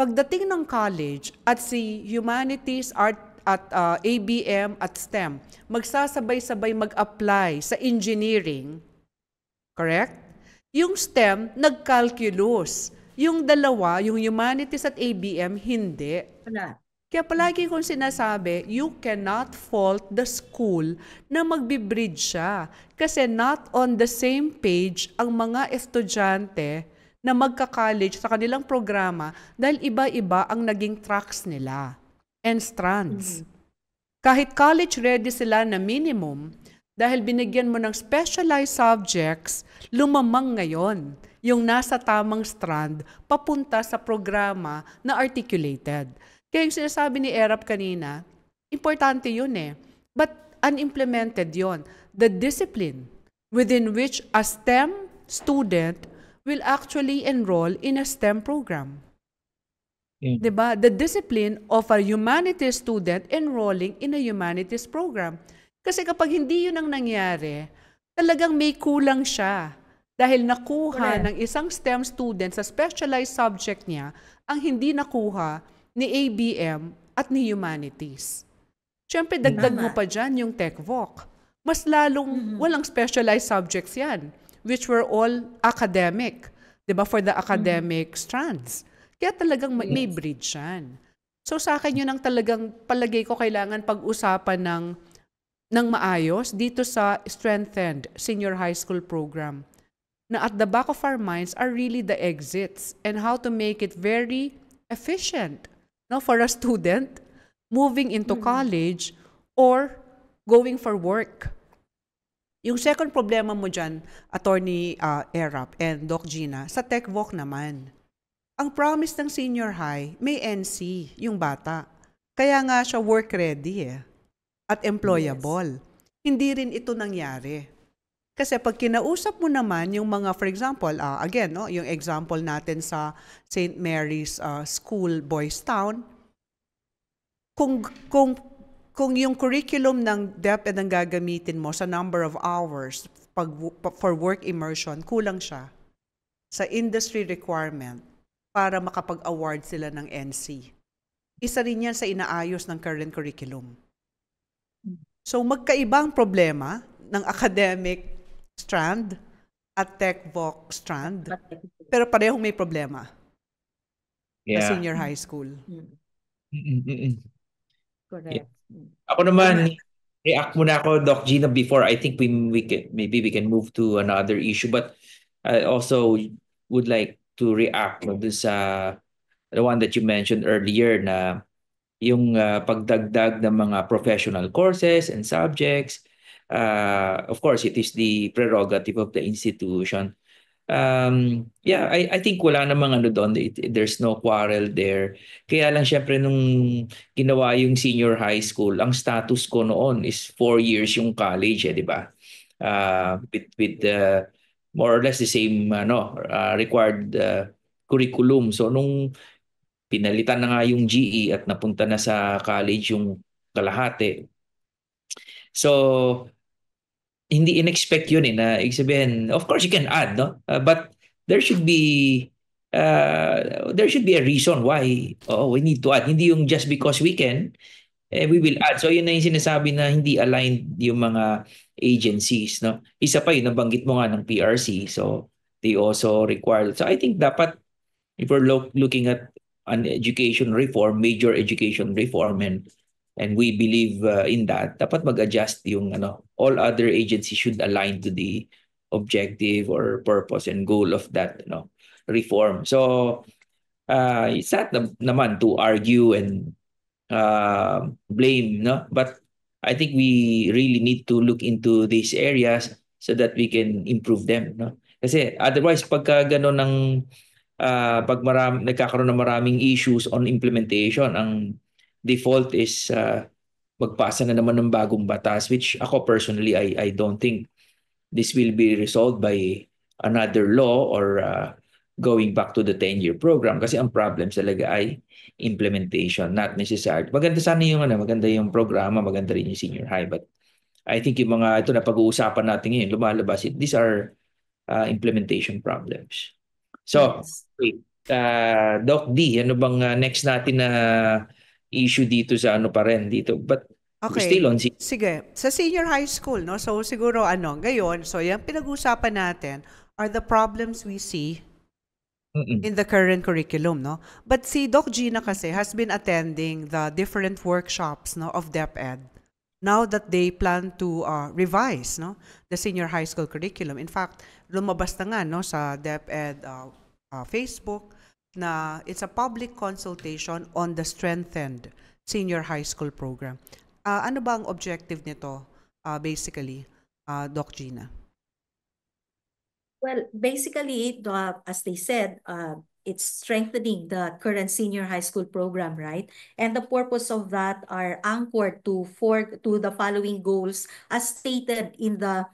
Pagdating ng college at si humanities, art, at ABM at STEM, magsasabay-sabay mag-apply sa engineering, correct? Yung STEM, nag-calculus. Yung dalawa, yung humanities at ABM, hindi. Kaya palagi kong sinasabi, you cannot fault the school na magbibridge siya. Kasi not on the same page ang mga estudyante na magka-college sa kanilang programa dahil iba-iba ang naging tracks nila and strands. Kahit college-ready sila na minimum, dahil binigyan mo ng specialized subjects, lumamang ngayon yung nasa tamang strand papunta sa programa na articulated. Kaya yung sinasabi ni Erap kanina, importante yun but unimplemented yun. The discipline within which a STEM student will actually enroll in a STEM program. Diba? The discipline of a humanities student enrolling in a humanities program. Kasi kapag hindi yun ang nangyari, talagang may kulang siya dahil nakuha ng isang STEM student sa specialized subject niya ang hindi nakuha ni ABM at ni humanities. Siyempre, dagdag mo pa dyan yung TechVoc. Mas lalong walang specialized subjects yan, which were all academic, diba? For the academic strands. Kaya talagang may bridge yan. So sa akin yun ang talagang palagay ko kailangan pag-usapan ng maayos dito sa strengthened senior high school program. Na at the back of our minds are really the exits and how to make it very efficient for a student moving into college or going for work. Yung second problema mo dyan, Attorney Erap and Doc Gina, sa TechVoc naman. Ang promise ng senior high, may NC, yung bata. Kaya nga siya work ready at employable. Hindi rin ito nangyari. Kasi pag kinausap mo naman yung mga, for example, again, yung example natin sa St. Mary's School, Boys Town, kung yung curriculum ng DepEd ang gagamitin mo sa number of hours for work immersion, kulang siya sa industry requirement para makapag-award sila ng NC. Isa rin yan sa inaayos ng current curriculum. So magkaibang problema ng academic strand at TechVoc strand, pero parehong may problema sa senior high school. Correct. Ako naman, react muna ako, Doc Gina, before I think maybe we can move to another issue, but I also would like to react sa the one that you mentioned earlier na yung pagdagdag ng mga professional courses and subjects. Of course, it is the prerogative of the institution. I think wala namang doon. There's no quarrel there. Kaya lang syempre nung ginawa yung senior high school, ang status ko noon is 4 years yung college, di ba? With more or less the same required curriculum. So nung pinalitan na nga yung GE at napunta na sa college yung kalahati. So hindi in-expect yun na ibig sabihin, of course you can add, no? But there should be a reason why we need to add. Hindi yung just because we can, we will add. So yun na yung sinasabi na hindi aligned yung mga agencies, no? Isa pa yun, nabanggit mo nga ng PRC. So they also require. So I think dapat if we're looking at an education reform, major education reform, and we believe in that, dapat mag-adjust yung all other agencies should align to the objective or purpose and goal of that reform. So it's not naman to argue and blame, no? But I think we really need to look into these areas so that we can improve them, no? Kasi otherwise pagka gano'n ng pag nagkakaroon ng maraming issues on implementation, ang default is magpasa na naman ng bagong batas, which ako personally I don't think this will be resolved by another law or going back to the 10-year program, kasi ang problem talaga ay implementation, not necessarily. Maganda sana yung maganda yung programa, maganda rin yung senior high, but I think yung mga ito na pag-uusapan natin ngayon lumalabas, these are implementation problems. So, Yes. wait, Doc D, ano bang next natin na issue dito sa pa rin dito? But we're Okay. still on Sige. Sa senior high school, no? So siguro ngayon, so yung pinag-usapan natin are the problems we see in the current curriculum, no? But si Doc Gina kasi has been attending the different workshops, no, of DepEd. Now that they plan to revise, no, the senior high school curriculum. In fact, lumabas na nga, no, sa DepEd Facebook na it's a public consultation on the strengthened senior high school program. Ano ba ang objective nito, basically, Doc Gina? Well, basically, as they said, it's strengthening the current senior high school program, right? And the purpose of that are anchored to the following goals as stated in the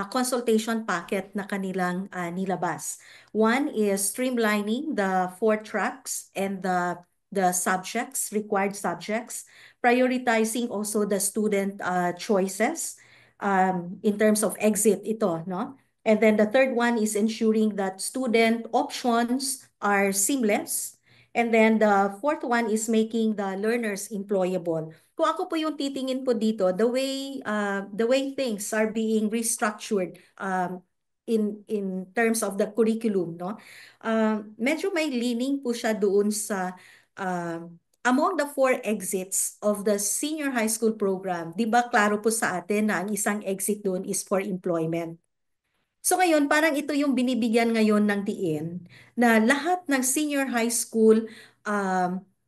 consultation packet na kanilang nilabas. One is streamlining the 4 tracks and the subjects, required subjects, prioritizing also the student choices in terms of exit ito, no? And then the third one is ensuring that student options are seamless. And then the fourth one is making the learners employable. Kung ako po yung titingin po dito, the way things are being restructured in terms of the curriculum, no? Medyo may leaning po siya doon sa among the 4 exits of the senior high school program. Di ba klaro po sa atin na ang isang exit doon is for employment. So ngayon, parang ito yung binibigyan ngayon ng diin na lahat ng senior high school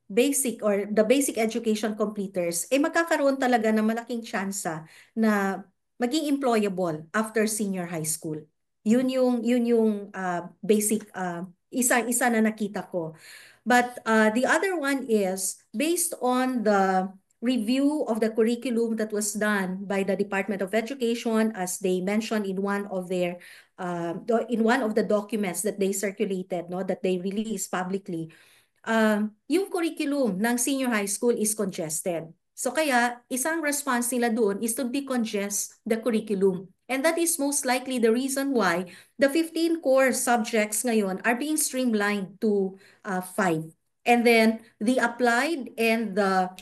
basic or the basic education completers magkakaroon talaga ng malaking tsansa na maging employable after senior high school. Yun yung basic isa na nakita ko. But the other one is based on the review of the curriculum that was done by the Department of Education, as they mentioned in one of the documents that they circulated, no, that they released publicly. Yung curriculum ng senior high school is congested. So kaya isang response nila doon is to decongest the curriculum. And that is most likely the reason why the 15 core subjects ngayon are being streamlined to 5. And then the applied and the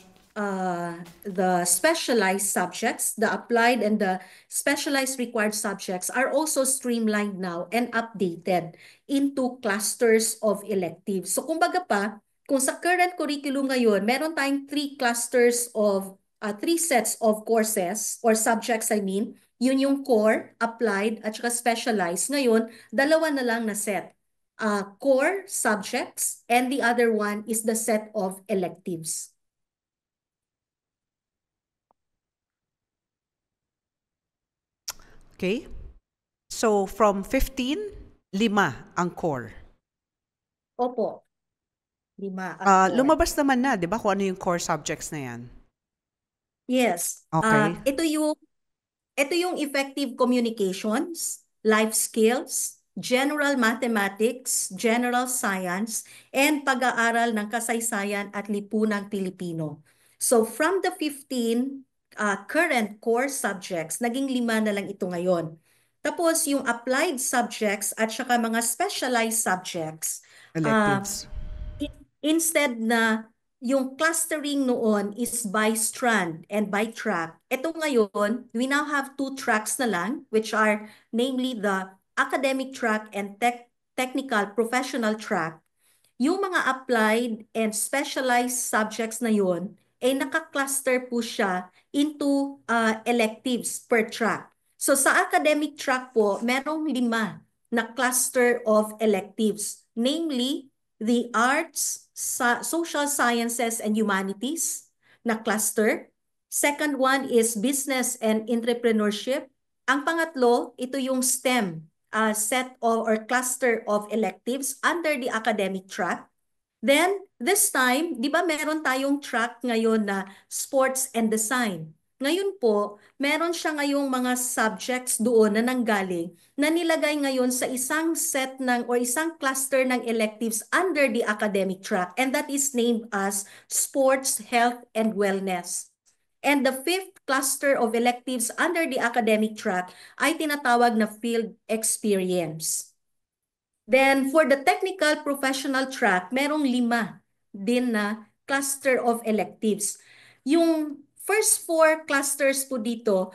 specialized subjects, the applied and the specialized required subjects are also streamlined now and updated into clusters of electives. So kumbaga pa, kung sa current curriculum ngayon, meron tayong 3 clusters of 3 sets of courses or subjects, I mean, yun yung core, applied, at saka specialized. Ngayon, 2 na lang na set. Core subjects, and the other one is the set of electives. Okay? So, from 15, 5 ang core. Opo. 5 ang core. Lumabas naman na, di ba, kung ano yung core subjects na yan? Yes. Okay. Ito yung effective communications, life skills, general mathematics, general science, and pag-aaral ng kasaysayan at lipunang Pilipino. So from the 15 current core subjects, naging 5 na lang ito ngayon. Tapos yung applied subjects at saka mga specialized subjects, Electives. instead na yung clustering noon is by strand and by track, ito ngayon, we now have 2 tracks na lang, which are namely the academic track and technical professional track. Yung mga applied and specialized subjects na yun, ay naka-cluster po siya into electives per track. So sa academic track po, merong 5 na cluster of electives, namely the arts, social sciences and humanities na cluster. Second one is business and entrepreneurship. Ang pangatlo, ito yung STEM, set or cluster of electives under the academic track. Then, this time, di ba meron tayong track ngayon na sports and design. Ngayon po, meron siya ngayong mga subjects doon na nanggaling na nilagay ngayon sa isang set ng or isang cluster ng electives under the academic track, and that is named as sports, health, and wellness. And the 5th cluster of electives under the academic track ay tinatawag na field experience. Then for the technical professional track, merong 5 din na cluster of electives. Yung first 4 clusters po dito,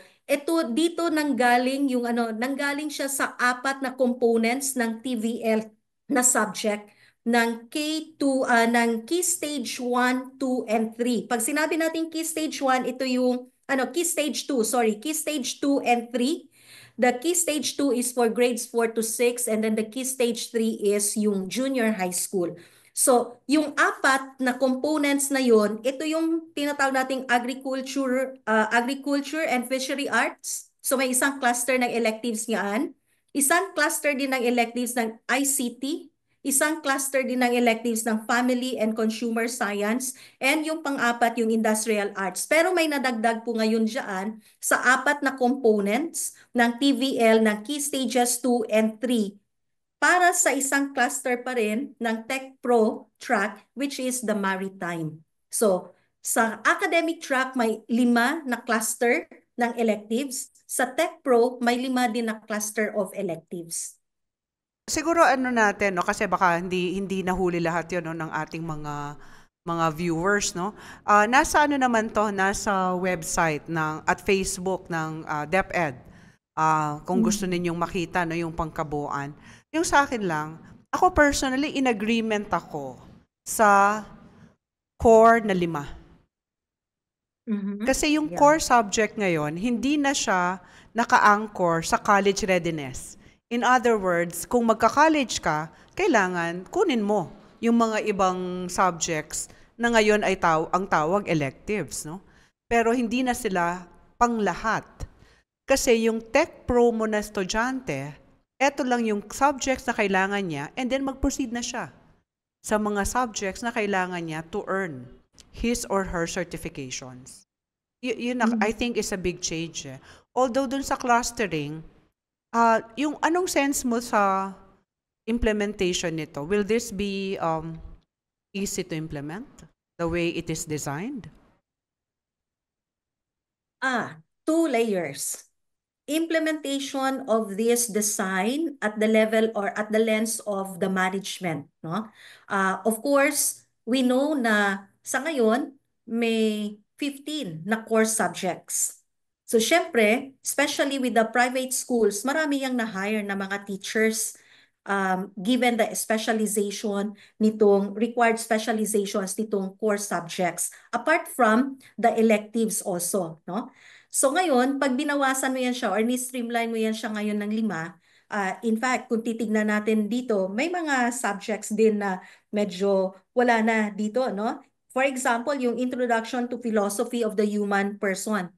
dito nanggaling yung nanggaling siya sa 4 na components ng TVL na subject ng K2 ng Key Stage 1, 2 and 3. Pag sinabi natin Key Stage 1, ito yung Key Stage 2, Key Stage 2 and 3. The Key Stage 2 is for grades 4 to 6, and then the Key Stage 3 is yung junior high school. So, yung 4 na components na yon, ito yung tinatawag nating agriculture and fishery arts. So, may isang cluster ng electives niyan. Isang cluster din ng electives ng ICT. Isang cluster din ng electives ng family and consumer science. And yung pang-apat, yung industrial arts. Pero may nadagdag po ngayon dyan sa 4 na components ng TVL ng Key Stages 2 and 3 para sa isang cluster pa rin ng Tech Pro track, which is the maritime. So, sa academic track, may 5 na cluster ng electives. Sa Tech Pro, may 5 din na cluster of electives. Siguro natin, no, kasi baka hindi nahuli lahat 'yon, no, ng ating mga viewers, no. Nasa naman 'to, nasa website at Facebook ng DepEd. Kung gusto ninyong makita, no, yung pangkabuuan. Yung sa akin lang, ako personally in agreement ako sa core na 5. Kasi yung core subject ngayon, hindi na siya naka-anchor sa college readiness. In other words, kung magka-college ka, kailangan kunin mo yung mga ibang subjects na ngayon ay ang tawag electives, no? Pero hindi na sila panglahat. Kasi yung Tech Pro mo na estudyante, eto lang yung subjects na kailangan niya, and then mag-proceed na siya sa mga subjects na kailangan niya to earn his or her certifications. Yun I think is a big change. Although dun sa clustering, yung anong sense mo sa implementation nito? Will this be easy to implement the way it is designed? 2 layers. Implementation of this design at the level or at the lens of the management, no? Of course, we know na sa ngayon may 15 na core subjects. So syempre, especially with the private schools, marami yang na-hire na mga teachers given the specialization nitong required specializations nitong core subjects apart from the electives also, no? So ngayon, pag binawasan mo yan siya or ni-streamline mo yan siya ngayon ng 5, in fact, kung titignan natin dito, may mga subjects din na medyo wala na dito, no? For example, yung Introduction to Philosophy of the Human Person.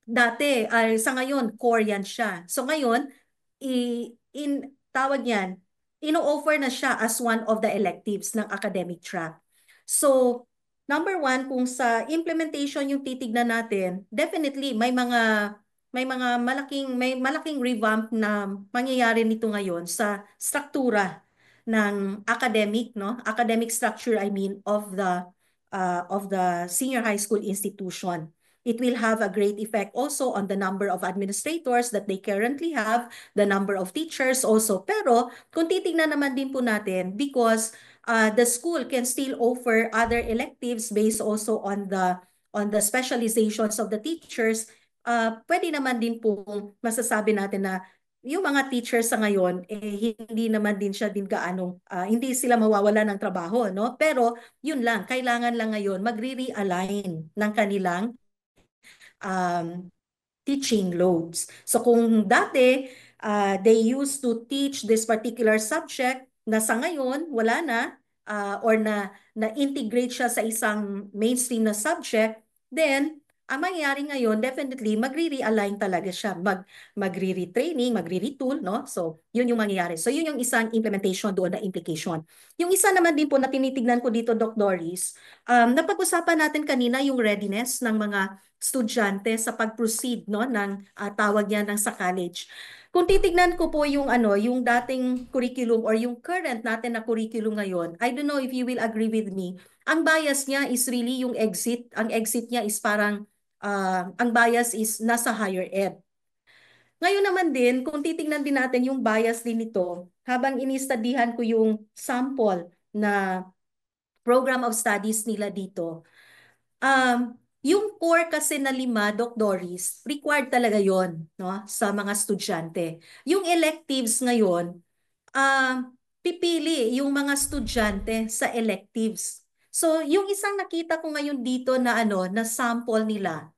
Dati, sa ngayon, core yan siya. So ngayon, tawag yan, ino-offer na siya as one of the electives ng academic track. So, number 1, kung sa implementation yung titignan natin, definitely may malaking revamp na mangyayari nito ngayon sa struktura ng academic, no? Academic structure, I mean, of the senior high school institution. It will have a great effect also on the number of administrators that they currently have, the number of teachers also. Pero kung titingnan naman din po natin, because the school can still offer other electives based also on the specializations of the teachers, pwede naman din po masasabi natin na yung mga teachers sa ngayon, hindi naman din siya din gaanong, hindi sila mawawala ng trabaho, no? Pero yun lang, kailangan lang ngayon magre-realign ng kanilang um, teaching loads. So kung dati, they used to teach this particular subject na sa ngayon, wala na, or na-integrate siya sa isang mainstream na subject, then ang mangyayari ngayon, definitely, magre-realign talaga siya. Magre-retraining, magre-retool, no? So, yun yung mangyayari. So, yun yung isang implementation doon na implication. Yung isa naman din po na tinitignan ko dito, Doc Doris, napag-usapan natin kanina yung readiness ng mga estudyante sa pag-proceed, no, ng tawag niya ng sa college. Kung titignan ko po yung yung dating curriculum or yung current natin na curriculum ngayon, I don't know if you will agree with me. Ang bias niya is really yung exit. Ang exit niya is parang ang bias is nasa higher ed. Ngayon naman din, kung titingnan din natin yung bias din nito, habang inistudihan ko yung sample na program of studies nila dito, yung core kasi na 5, Doc Doris, required talaga yon, no, sa mga estudyante. Yung electives ngayon, pipili yung mga estudyante sa electives. So, yung isang nakita ko ngayon dito na na sample nila,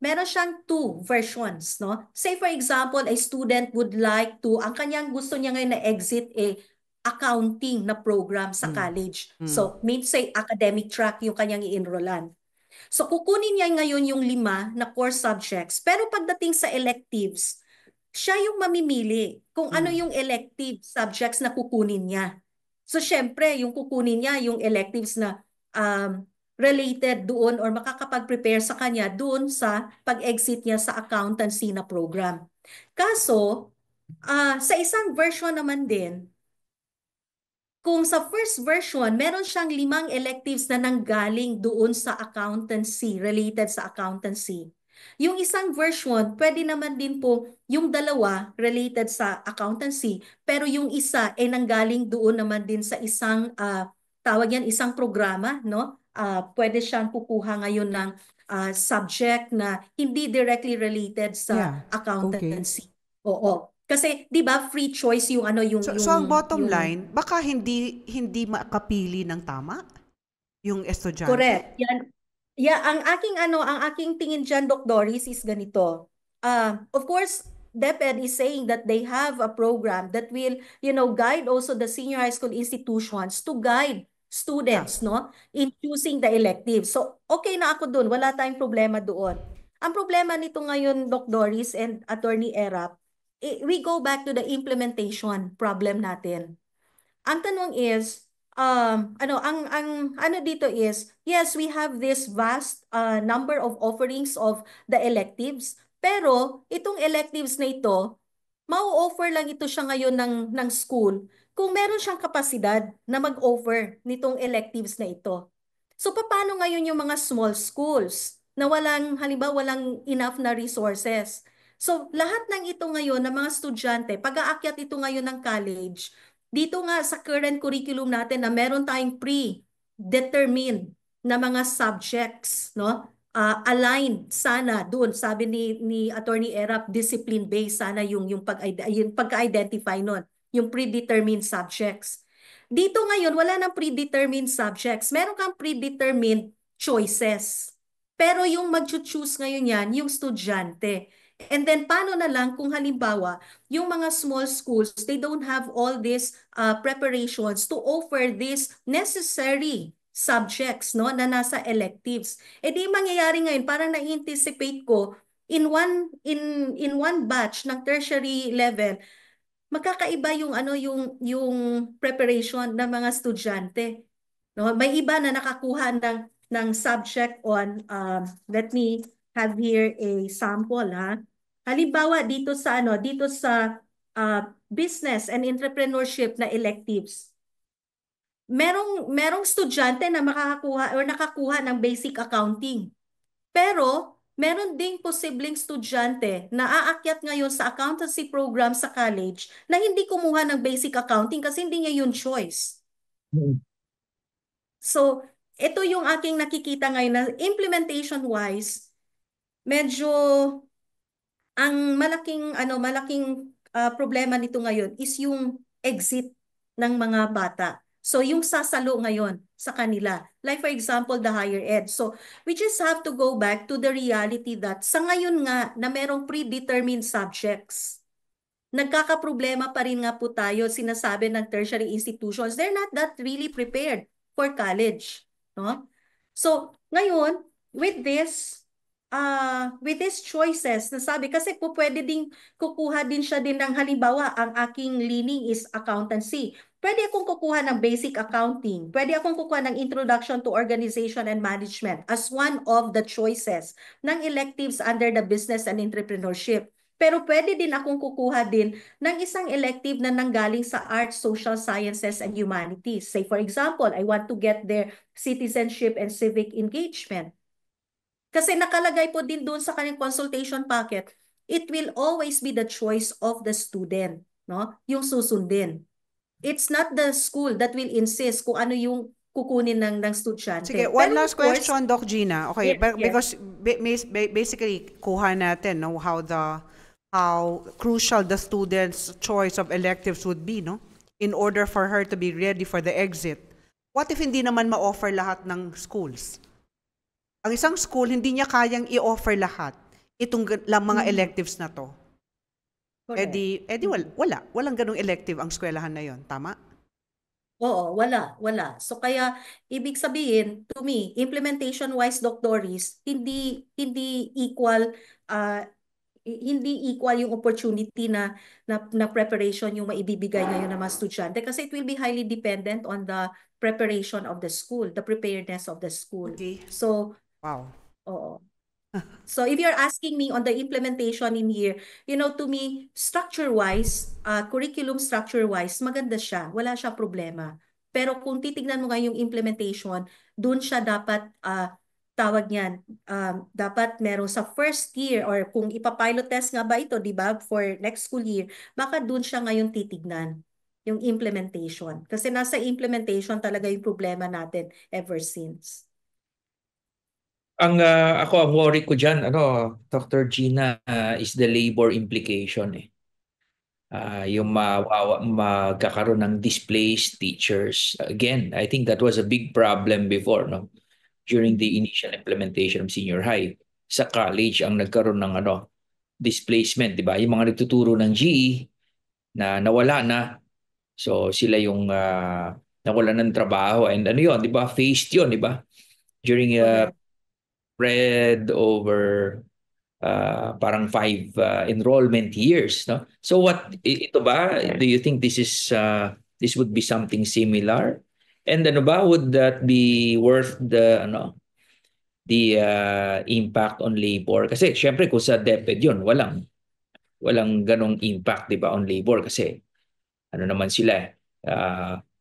meron siyang 2 versions, no? Say for example, a student would like to, ang kanyang gusto niya ngayon na exit accounting na program sa college. So, means say academic track yung kanyang i-enrollan. So, kukunin niya ngayon yung 5 na core subjects. Pero pagdating sa electives, siya yung mamimili kung ano yung elective subjects na kukunin niya. So, syempre, yung kukunin niya, yung electives na related doon or makakapag-prepare sa kanya doon sa pag-exit niya sa accountancy na program. Kaso, sa isang version naman din, kung sa first version, meron siyang 5 electives na nanggaling doon sa accountancy, related sa accountancy. Yung isang version, pwede naman din po yung 2 related sa accountancy, pero yung isa ay nanggaling doon naman din sa isang, tawag yan, isang programa, no? Pwede siyang kukuha ngayon ng subject na hindi directly related sa accountancy. Oo. Kasi 'di ba free choice yung So ang bottom line, baka hindi makapili ng tama yung estudyante. Correct. Yan. Yeah, ang aking tingin diyan, Doc Doris, is ganito. Of course, DepEd is saying that they have a program that will, guide also the senior high school institutions to guide students, no, in choosing the elective. So, okay na ako doon, wala tayong problema doon. Ang problema nito ngayon, Doc Doris and Attorney Erap, we go back to the implementation problem natin. Ang tanong is, ang dito is, yes, we have this vast number of offerings of the electives, pero itong electives na ito, mau-offer lang ito siya ngayon ng school kung meron siyang kapasidad na mag-offer nitong electives na ito. So paano ngayon yung mga small schools na halimbawa walang enough na resources? So lahat ng ito ngayon ng mga estudyante, pag-aakyat ito ngayon ng college, dito nga sa current curriculum natin na meron tayong pre-determined na mga subjects, no? Aligned sana doon, sabi ni Attorney Erap, discipline-based sana yung pagka-identify nun, yung predetermined subjects. Dito ngayon, wala nang predetermined subjects. Meron kang predetermined choices. Pero yung mag-choose ngayon yan, yung estudyante. And then, paano na lang kung halimbawa, yung mga small schools, they don't have all these preparations to offer these necessary subjects, no, na nasa electives. E di mangyayari ngayon, parang na-anticipate ko, in one batch ng tertiary level, magkakaiba yung preparation ng mga estudyante. No, may iba na nakakuha ng subject on let me have here a sample, ha. Halimbawa dito sa business and entrepreneurship na electives. Merong estudyante na makakakuha or nakakuha ng basic accounting. Pero meron ding posibleng estudyante na aakyat ngayon sa accountancy program sa college na hindi kumuha ng basic accounting kasi hindi niya yun choice. Mm. So, ito yung aking nakikita ngayon na implementation-wise, medyo ang malaking problema nito ngayon is yung exit ng mga bata. So yung sasalo ngayon sa kanila. Like for example, the higher ed. So we just have to go back to the reality that sa ngayon nga na merong predetermined subjects, nagkakaproblema pa rin nga po tayo, sinasabi ng tertiary institutions, they're not that really prepared for college, no? So, ngayon, with these choices, nasabi, kasi po pwede ding kukuha din siya din ng halimbawa, ang aking leaning is accountancy. Pwede akong kukuha ng basic accounting. Pwede akong kukuha ng introduction to organization and management as one of the choices ng electives under the business and entrepreneurship. Pero pwede din akong kukuha din ng isang elective na nanggaling sa arts, social sciences, and humanities. Say for example, I want to get their citizenship and civic engagement. Kasi nakalagay po din doon sa kanyang consultation packet, it will always be the choice of the student, no? Yung susundin. It's not the school that will insist kung ano yung kukunin ng estudyante. Sige, one Pero last of course, question, Doc Gina. Okay, yes, yes. because basically, kuha natin, no, how crucial the student's choice of electives would be, no, in order for her to be ready for the exit. What if hindi naman ma-offer lahat ng schools? Ang isang school, hindi niya kayang i-offer lahat itong lang mga electives na to. Correct. Edi walang ganung elective ang eskwelahan na yon, tama? Oo, wala. So kaya ibig sabihin to me, implementation wise doctoris, hindi equal yung opportunity na preparation yung maibibigay ngayon ng mga estudyante kasi it will be highly dependent on the preparation of the school, the preparedness of the school. Okay. So, Wow. oo. So if you're asking me on the implementation in here, to me, structure-wise, curriculum structure-wise, maganda siya. Wala siya problema. Pero kung titignan mo nga yung implementation, dun siya dapat, tawag niyan, dapat meron sa first year or kung ipapilot test nga ba ito, di ba, for next school year, baka dun siya ngayon titignan yung implementation. Kasi nasa implementation talaga yung problema natin ever since. Ako ang worry ko diyan, Dr. Gina, is the labor implication eh. Yung magkakaroon ng displaced teachers. Again, I think that was a big problem before, no? During the initial implementation of senior high. Sa college ang nagkaroon ng displacement, di ba? Yung mga nagtuturo ng GE na nawala na. So sila yung nawalan ng trabaho and yun, di ba? Faced yun, di ba? During Correct. spread over parang 5 enrollment years, no? So ito ba, do you think this would be something similar? And would that be worth the impact on labor? Kasi syempre kung sa DepEd yun, walang ganong impact, di ba, on labor kasi naman sila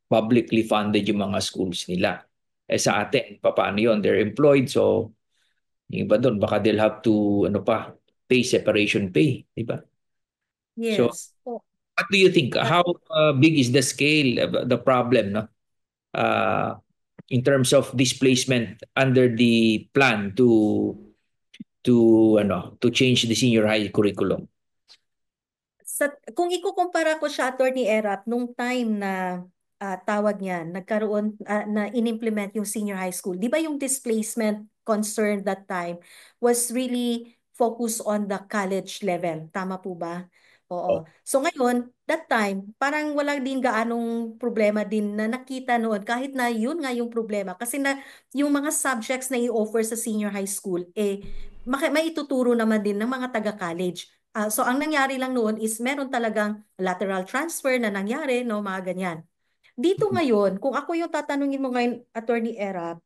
publicly funded yung mga schools nila. Sa atin, paano yun? They're employed, so yung iba doon, baka they'll have to, pay separation pay, di ba? So, Yes. what do you think? How big is the scale of the problem, no? In terms of displacement under the plan to change the senior high curriculum? Kung ikukumpara ko siya, Attorney Erap, nung time na tawag niyan, nagkaroon na inimplement yung senior high school, di ba yung displacement concern that time was really focused on the college level. Tama po ba? Oo. So ngayon, that time, parang wala din gaanong problema din na nakita noon kahit na yun nga yung problema. Kasi yung mga subjects na i-offer sa senior high school, may ituturo naman din ng mga taga-college. So ang nangyari lang noon is meron talagang lateral transfer na nangyari, no, mga ganyan. Dito ngayon, kung ako yung tatanungin mo ngayon, Attorney Erap,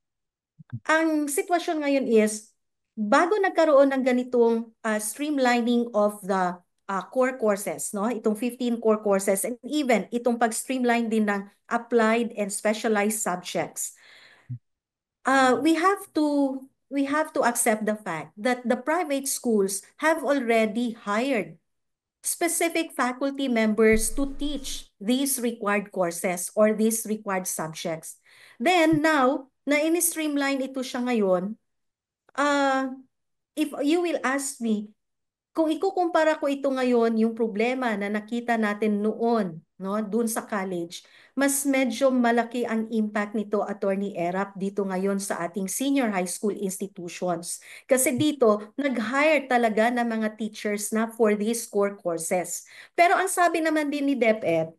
ang sitwasyon ngayon is, bago nagkaroon ng ganitong streamlining of the core courses, no? Itong 15 core courses and even itong pag-streamline din ng applied and specialized subjects. We we have to accept the fact that the private schools have already hired specific faculty members to teach these required courses or these required subjects. Then now, na in-streamline ito siya ngayon, if you will ask me, kung ikukumpara ko ito ngayon, yung problema na nakita natin noon, no, dun sa college, mas medyo malaki ang impact nito, Attorney Erap, dito ngayon sa ating senior high school institutions. Kasi dito, nag-hire talaga ng mga teachers na for these core courses. Pero ang sabi naman din ni DepEd,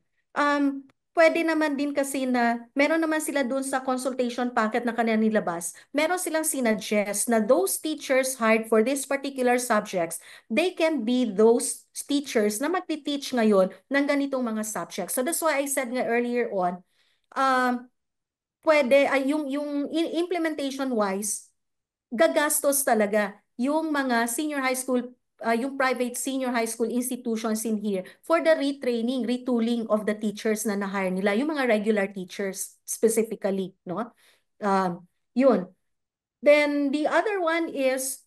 pwede naman din kasi na meron naman sila dun sa consultation packet na kanila nilabas, meron silang sinuggest na those teachers hired for these particular subjects, they can be those teachers na magti-teach ngayon ng ganitong mga subjects. So that's why I said nga earlier on, pwede, yung implementation wise, gagastos talaga yung mga senior high school, yung private senior high school institutions in here for the retraining, retooling of the teachers na na-hire nila, yung mga regular teachers specifically, no? Yun. Then the other one is,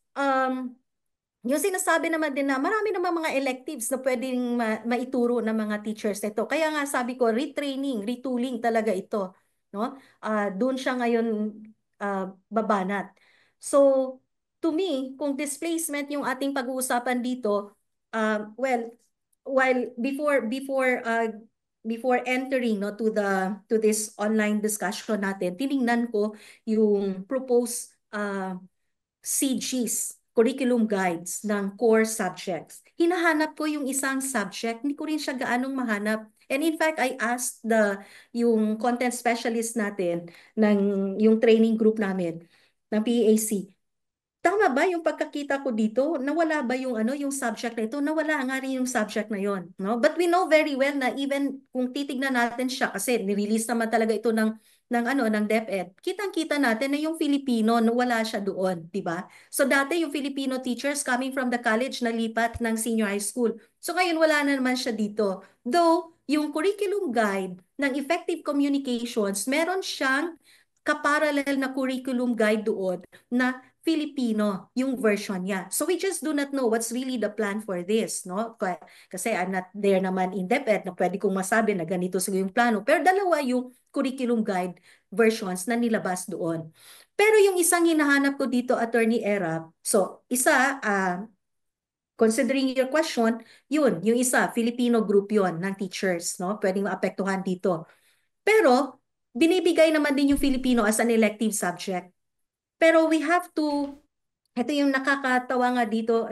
yung sinasabi naman din na marami namang mga electives na pwedeng maituro ng mga teachers ito. Kaya nga sabi ko, retraining, retooling talaga ito. No? Doon siya ngayon babanat. So, to me, kung displacement yung ating pag-uusapan dito, well, while before entering no to this online discussion natin, tiningnan ko yung proposed CGs, curriculum guides ng core subjects. Hinahanap ko yung isang subject, hindi ko rin siya gaanong mahanap. And in fact, I asked yung content specialist natin yung training group namin ng PAC. Tama ba yung pagkakita ko dito? Nawala ba yung subject na ito? Nawala nga rin yung subject na yon, no? But we know very well na even kung titignan natin siya kasi ni-release naman talaga ito ng DepEd. Kitang-kita natin na yung Filipino wala siya doon, 'di ba? So dati yung Filipino teachers coming from the college nalipat ng senior high school. So ngayon wala na naman siya dito. Though yung curriculum guide ng effective communications, meron siyang kaparallel na curriculum guide doon na Filipino yung version niya. So we just do not know what's really the plan for this, no? Kasi I'm not there naman in DepEd na pwede kong masabi na ganito siguro yung plano. Pero dalawa yung curriculum guide versions na nilabas doon. Pero yung isang hinahanap ko dito, Attorney Erap, so isa, considering your question, yung isa, Filipino group yon ng teachers, no? Pwedeng maapektuhan dito. Pero, binibigay naman din yung Filipino as an elective subject. Pero we have to, ito yung nakakatawa nga dito,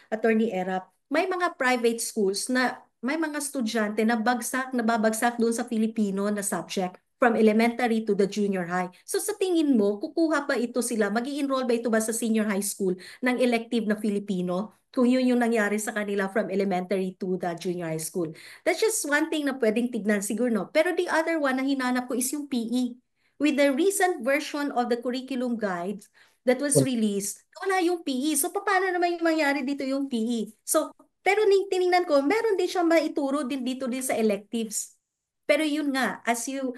Attorney Erap, may mga private schools na may mga estudyante na nababagsak doon sa Filipino na subject from elementary to the junior high. So sa tingin mo, kukuha pa ito sila, magi-enroll ba ito ba sa senior high school ng elective na Filipino? Kung yun yung nangyari sa kanila from elementary to the junior high school. That's just one thing na pwedeng tignan siguro, no? Pero the other one na hinanap ko is yung PE. With the recent version of the curriculum guides that was released, wala yung PE. So, paano naman yung mangyari dito yung PE? So, pero tiningnan ko, meron din siyang maituro din dito din sa electives. Pero yun nga, as you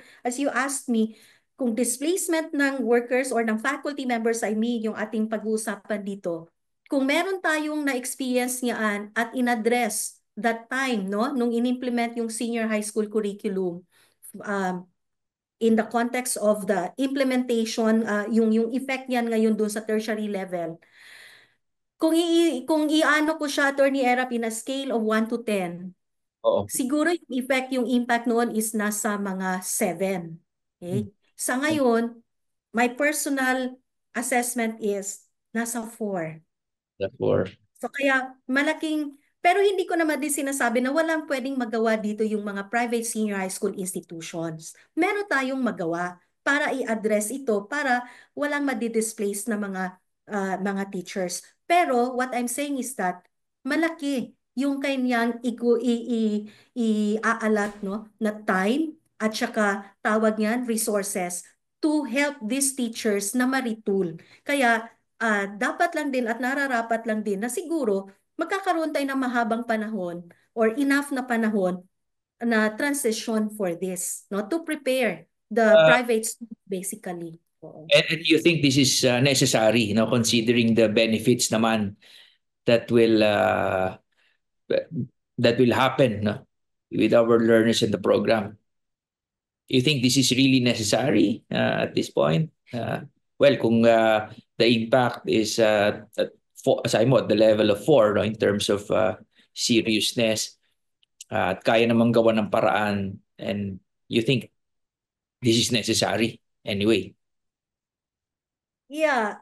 asked me, kung displacement ng workers or ng faculty members, I mean, yung ating pag-uusapan dito, kung meron tayong na-experience niyaan at in-address that time, no, nung in-implement yung senior high school curriculum, in the context of the implementation, yung effect niyan ngayon doon sa tertiary level. Kung iano ko siya, Attorney Erap, in a scale of 1 to 10, siguro yung impact noon is nasa mga 7. Okay? Sa ngayon, my personal assessment is nasa 4. So kaya malaking, pero hindi ko naman din sinasabi na walang pwedeng magawa dito yung mga private senior high school institutions. Meron tayong magawa para i-address ito para walang madi-displace na mga teachers. Pero what I'm saying is that malaki yung kanyang i-aalat no, na time at saka tawag niyan resources to help these teachers na ma-retool. Kaya dapat lang din at nararapat lang din na siguro magkakaroon tayo ng mahabang panahon or enough na panahon na transition for this, no, to prepare the private schools basically. Oo. And you think this is necessary, considering the benefits naman that will happen, with our learners in the program. You think this is really necessary at this point? Well, kung the impact is sabi mo, at the level of 4, no, in terms of seriousness, at kaya namang gawa ng paraan, and you think this is necessary anyway. Yeah,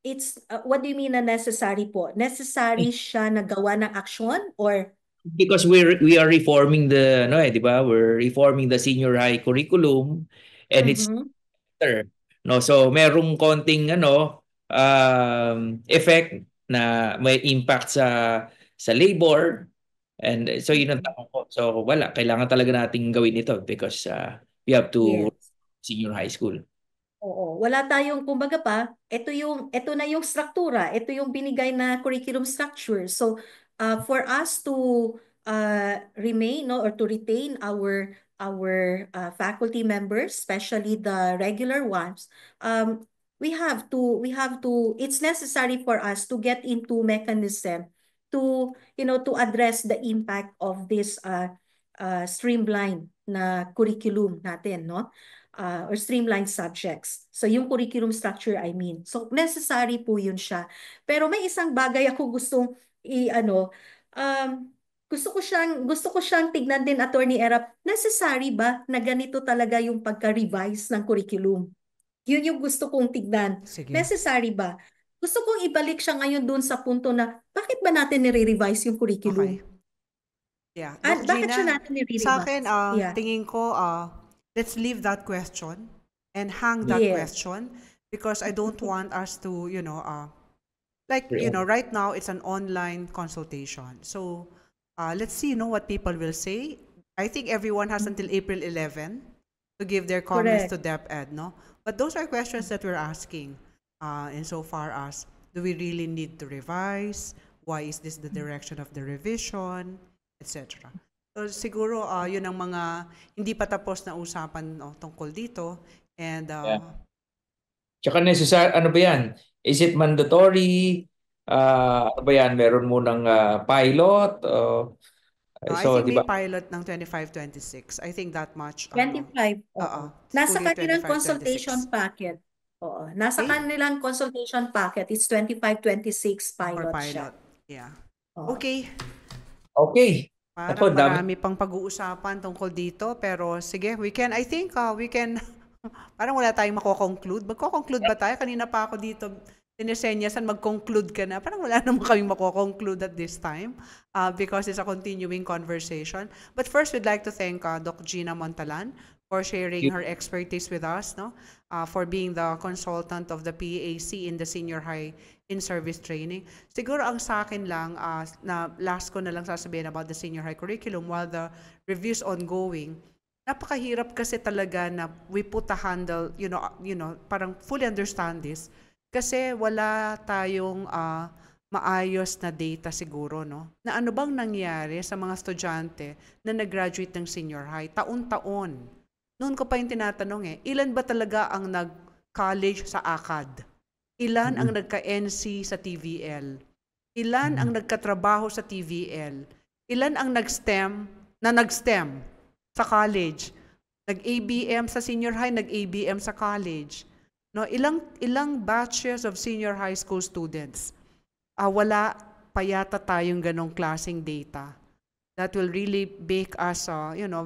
it's what do you mean na necessary po? Necessary siya na gawa ng aksyon or Because we are reforming the, di ba? We're reforming the senior high curriculum, and it's Mhm. better, no? So merong konting effect na may impact sa labor, and so yun ang tanong ko. So wala, kailangan talaga nating gawin ito because we have to Yes. senior high school. Oo, wala tayong kumbaga pa, ito na yung struktura, ito yung binigay na curriculum structure. So, for us to remain, no, or to retain our faculty members, especially the regular ones, we have to it's necessary for us to get into mechanism to address the impact of this streamlined na curriculum natin, no? Or streamlined subjects. So yung curriculum structure, I mean. So necessary po yun siya. Pero may isang bagay ako gustong um, gusto ko siyang tignan din, Attorney Erap. Necessary ba na ganito talaga yung pagka-revise ng curriculum? Yun yung gusto kong tignan. Sige. Necessary ba? Gusto kong ibalik siya ngayon dun sa punto na bakit ba natin nire-revise yung curriculum? Okay. Yeah. At Doc bakit siya Gina, natin sa nire-revise? akin, Yeah. tingin ko, let's leave that question and hang that Yes. question because I don't want us to, like, Yeah. right now it's an online consultation. So let's see, what people will say. I think everyone has until April 11 to give their comments to Correct. DepEd, no? But those are questions that we're asking insofar as, do we really need to revise? Why is this the direction of the revision? Etc. So siguro yun ang mga hindi pa tapos na usapan tungkol dito. And Yeah. Tsaka necessary, ano ba yan? Is it mandatory? Ano ba yan? Meron mo ng pilot? I So, think di may ba? pilot ng 25-26. I think that much. 25, Oo. oo. Nasa School year kanilang 25-26. consultation packet. Oo. Nasa Okay? kanilang consultation packet. It's 25-26 For pilot siya. pilot. Yeah. Oo. Okay. Okay. Parang Ako, dami. marami pang pag-uusapan tungkol dito. Pero sige, I think we can, parang wala tayong mako-conclude. Magko-conclude ba tayo? Kanina pa ako dito, sinisenyasan mag-conclude ka na. Parang wala naman kaming mako-conclude at this time because it's a continuing conversation. But first, we'd like to thank Doc Gina Montalan for sharing her expertise with us, no? For being the consultant of the PAC in the senior high in-service training. Siguro ang sa akin lang, na last ko na lang sasabihin about the senior high curriculum while the review is ongoing, napakahirap kasi talaga na we put a handle, parang fully understand this kasi wala tayong maayos na data siguro, no? Na ano bang nangyari sa mga estudyante na nag-graduate ng senior high taon-taon. Noon ko pa yung tinatanong ilan ba talaga ang nag-college sa ACAD? Ilan ang nagka-NC sa TVL? Ilan ang nagkatrabaho sa TVL? Ilan ang nag-STEM sa college? Nag-ABM sa senior high, nag-ABM sa college. No, ilang batches of senior high school students? Wala pa yata tayong ganong klaseng data that will really make us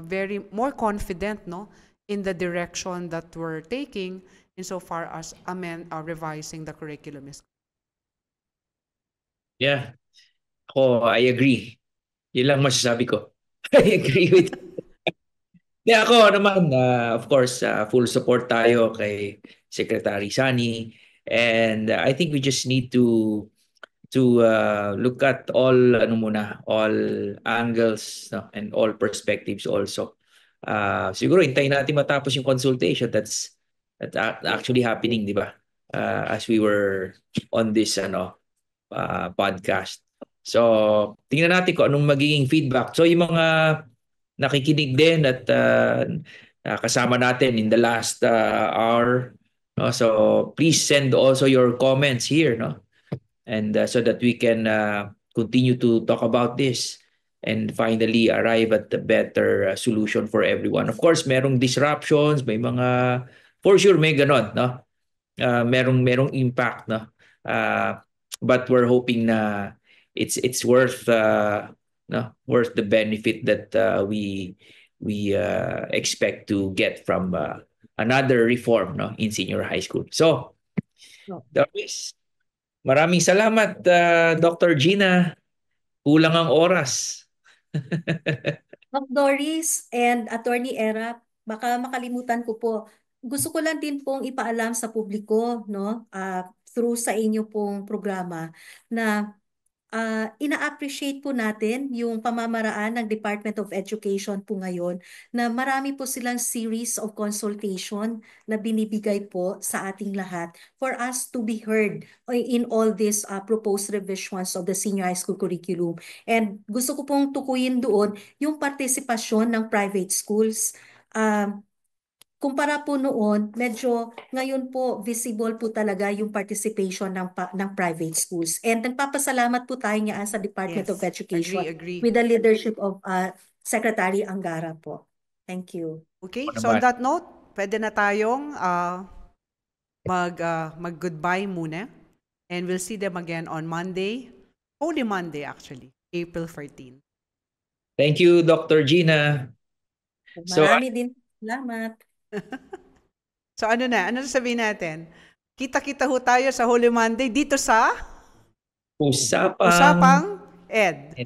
very more confident, no, in the direction that we're taking insofar as revising the curriculum is. Yeah. I agree. Yun lang masasabi ko. I agree with Yeah, ako naman, of course, full support tayo kay Secretary Sani. And I think we just need to look at all angles, no, and all perspectives also. Siguro hintayin natin matapos yung consultation. That's actually happening, di ba? As we were on this podcast. So, tingnan natin kung anong magiging feedback. So, yung mga nakikinig din at kasama natin in the last hour, no? So please send also your comments here, no? And so that we can continue to talk about this and finally arrive at the better solution for everyone. Of course, merong disruptions, may mga, for sure may ganon, no? Merong impact, no? But we're hoping na it's worth no, worth the benefit that we expect to get from another reform, no, in senior high school. So, No. Doris, maraming salamat, Dr. Gina. Kulang ang oras. Doc Doris and Attorney Era, baka makalimutan ko po. Gusto ko lang din pong ipaalam sa publiko, no, through sa inyo pong programa na ina-appreciate po natin yung pamamaraan ng Department of Education po ngayon na marami po silang series of consultation na binibigay po sa ating lahat for us to be heard in all these proposed revisions of the senior high school curriculum. And gusto ko pong tukuyin doon yung partisipasyon ng private schools. Kumpara po noon, medyo ngayon po visible po talaga yung participation ng private schools. And nagpapasalamat po tayo niyan sa Department of Yes, Education agree. with the leadership of Secretary Angara po. Thank you. Okay, Ano so on naman? that note, pwede na tayong mag-goodbye muna. And we'll see them again on Monday, Holy Monday actually, April 14. Thank you, Dr. Gina. So, Marami din salamat. So ano sabihin natin? Kita-kita ho tayo sa Holy Monday dito sa Usapang Usapang Ed.